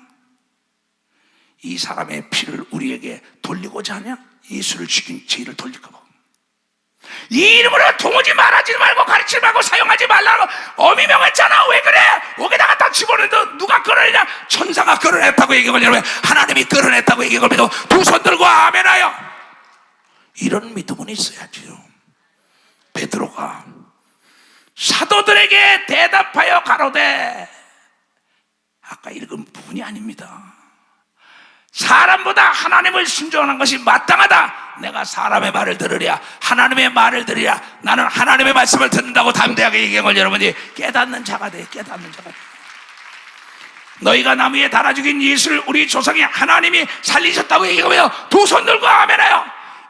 S1: 이 사람의 피를 우리에게 돌리고자 하냐? 예수를 죽인 죄를 돌릴까 봐. 이 이름으로 도무지 말하지 말고 가르치지 말고 사용하지 말라고 엄히 명했잖아. 왜 그래? 여기다가 다 집어넣는데 누가 끌어내냐? 천사가 끌어냈다고 얘기하고 왜 하나님이 끌어냈다고 얘기하고 믿어 두 손 들고 아멘하여. 이런 믿음은 있어야지요. 베드로가 사도들에게 대답하여 가로되, 아까 읽은 부분이 아닙니다. 사람보다 하나님을 순종하는 것이 마땅하다. 내가 사람의 말을 들으랴 하나님의 말을 들으랴. 나는 하나님의 말씀을 듣는다고 담대하게 얘기한 걸 여러분이 깨닫는 자가 돼. 깨닫는 자가 돼. 너희가 나무 위에 달아 죽인 예수를 우리 조상이 하나님이 살리셨다고 얘기하며 두 손 들고 아멘하여.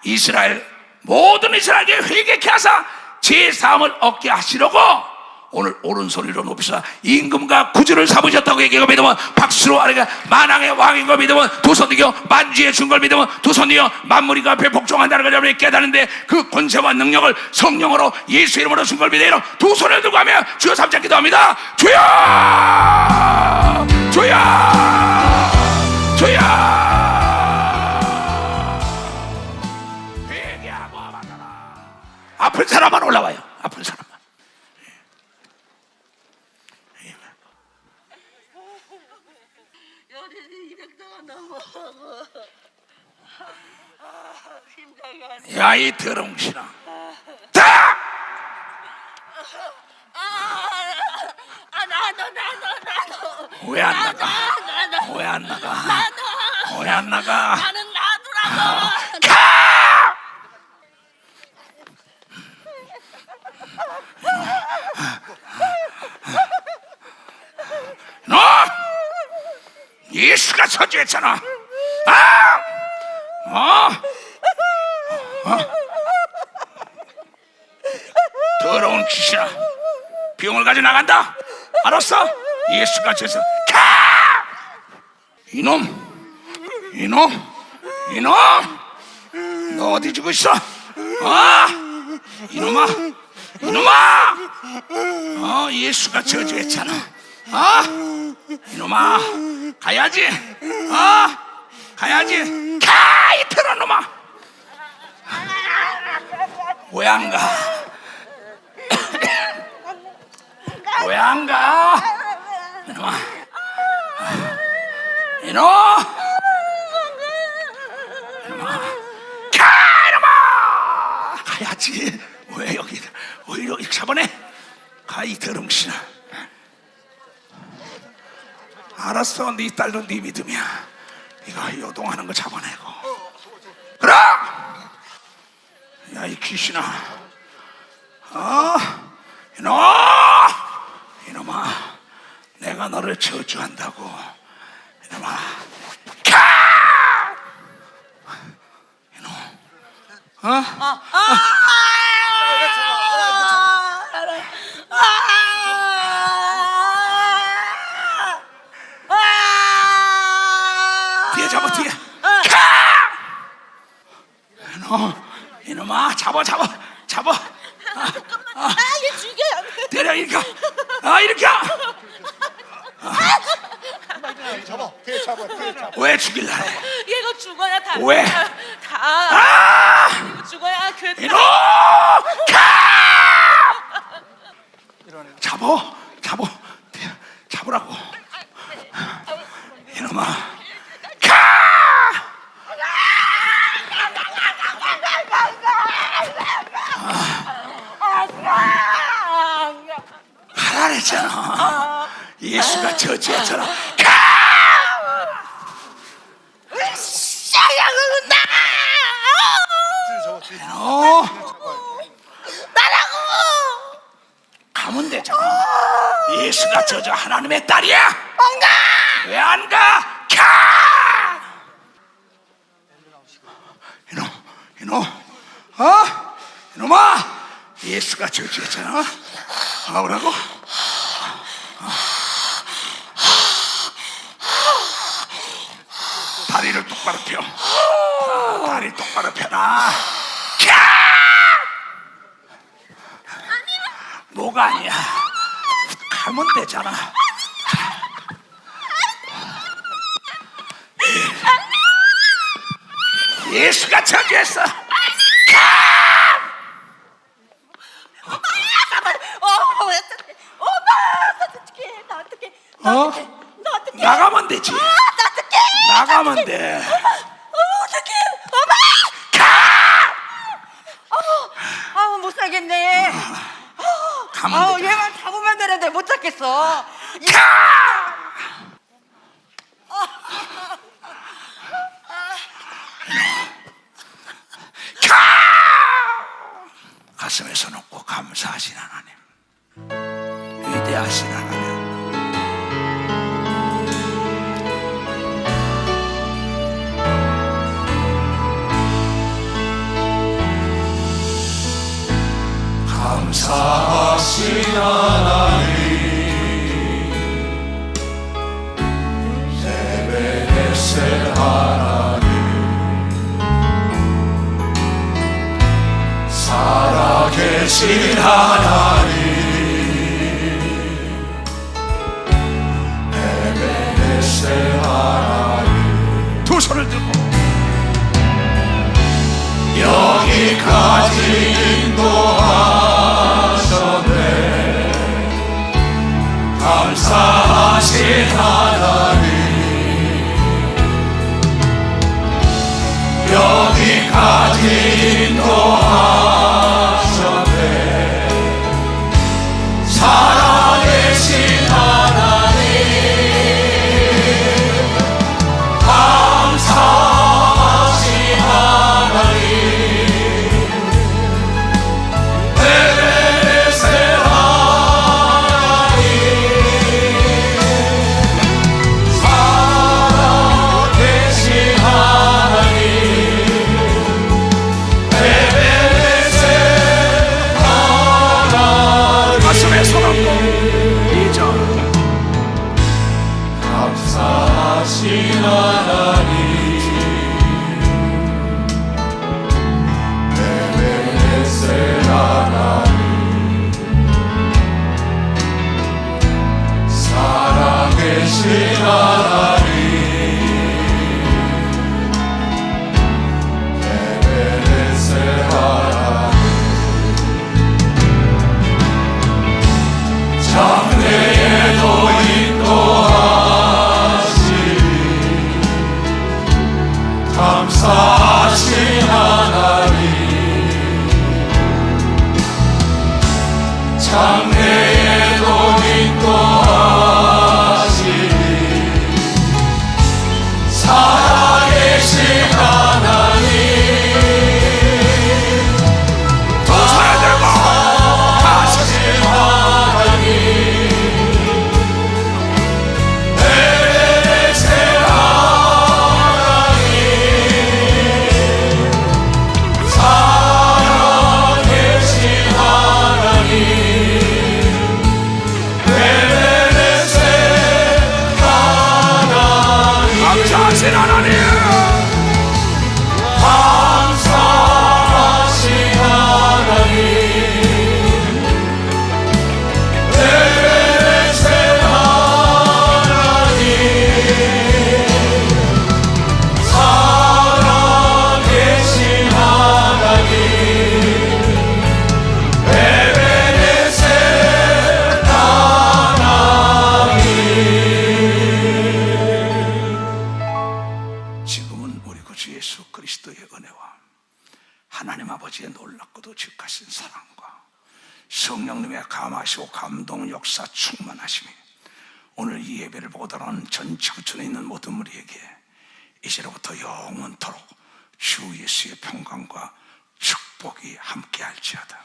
S1: 이스라엘 모든 이스라엘에게 회개케 하사 제 사함을 얻게 하시려고 오늘 오른소리로 높이사 임금과 구주를 삼으셨다고 얘기하고 믿으면 박수로 아래가 만왕의 왕인 걸 믿으면 두 손 들고 만주의 준 걸 믿으면 두 손 들고 만물이 그 앞에 복종한다는 걸 여러분이 깨닫는데 그 권세와 능력을 성령으로 예수 이름으로 준 걸 믿으러 두 손을 들고 하며 주여 삼자 기도합니다. 주여 주여 주여. 회개하고 받아라. 아픈 사람만 올라와요. 아픈 사람만. 야, 이 더러운시나. 다!
S3: 나도.
S1: 왜 안 나가? 왜 안 나가? 왜 안 나가?
S3: 나는 놔두라고.
S1: 가! 너! 예수가 저주했잖아. 더러운 귀신아, 병을 가져 나간다. 알았어? 예수가 저서 가! 이놈, 너 어디 죽어 있어? 이놈아, 예수가 저주했잖아. 이놈아, 가야지. 가야지. 가! 이 더러운 놈아. 왜 안 가? 왜 안 가? 이놈아, 이놈아, 가! 이놈아, 가야지. 왜 여기 잡아내? 가, 이 더러운신아. 알았어, 네 딸도 네 믿음이야. 이거 요동하는 거 잡아내고. 그래! 야, 이 귀신아. 이놈아, 내가 너를 저주한다고. 이놈아, 가! 이놈. 뒤에 잡아, 뒤에. 가! 이놈아, 잡아.
S3: 얘 죽여야 돼.
S1: 때려, 이렇게. 이렇게.
S4: 잡아, 뒤에 잡아.
S1: 왜 죽일라 해?
S3: 얘가 죽어야 다.
S1: 왜?
S3: 다. 이거 죽어야 그.
S1: 이놈! 가! 잡으라고. 이놈아, 가! 가라 그랬잖아. 예수가 저주했잖아. 가!
S3: 싸양은 나. 나라고.
S1: 가면 되잖아. 예수가 저주 하나님의 딸이야. 안 가. 왜 안 가? 가! 이놈, 이놈아, 예수가 저주했잖아. 뭐라고? 다리를 똑바로 펴. 다리 똑바로 펴라. 뭐가 아니야? 가면 되잖아. 예수가 저주했어.
S3: 나 어떡해. 나 어떡해.
S1: 나가면 되지.
S3: 나 어떡해.
S1: 나가면 돼.
S3: 어떡해. 못 살겠네.
S1: 가면 되잖아.
S3: 얘만 잡으면 되는데 못 잡겠어.
S1: 가슴에 손 얹고 감사하신 하나님, 위대하신 하나님,
S2: 감사하신 하나님 에베네셀 하나님 살아계신 하나님 에베네셀 하나님
S1: 두 손을 들고
S2: 여기까지 인도하셨네. 감사하신 하나님 여기까지 인도하셨네. 살아계신 하나님 감사하신 하나님 에베네셀 하나님 살아계신 하나님 에베네셀 하나님
S1: 가슴에 손 얹고 이절
S2: 감사하신 하나님 에베네셀 하나님 살아계신 하나님 에베네셀 하나님 장래에도 인도하시리 감사하신 하나님 장래에도 인도하시리 살아계신 하나님
S1: 두 손을 들고
S2: 하신 하나님 에베네셀 하나님 살아계신 하나님 에베네셀 하나님
S1: 감사하신 하나님,
S2: 감사하신 하나님 에베네셀 하나님 살아계신 하나님 에베네셀 하나님
S1: 지금은 우리 구주 예수 그리스도의 은혜와 하나님 아버지의 놀랍고도 즉하신 사랑과 성령님의 감하시고 감동 역사 충만하심이 오늘 이 예배를 보고 들어오는 전 지구촌에 있는 모든 우리에게 이제로부터 영원토록 주 예수의 평강과 축복이 함께할지어다.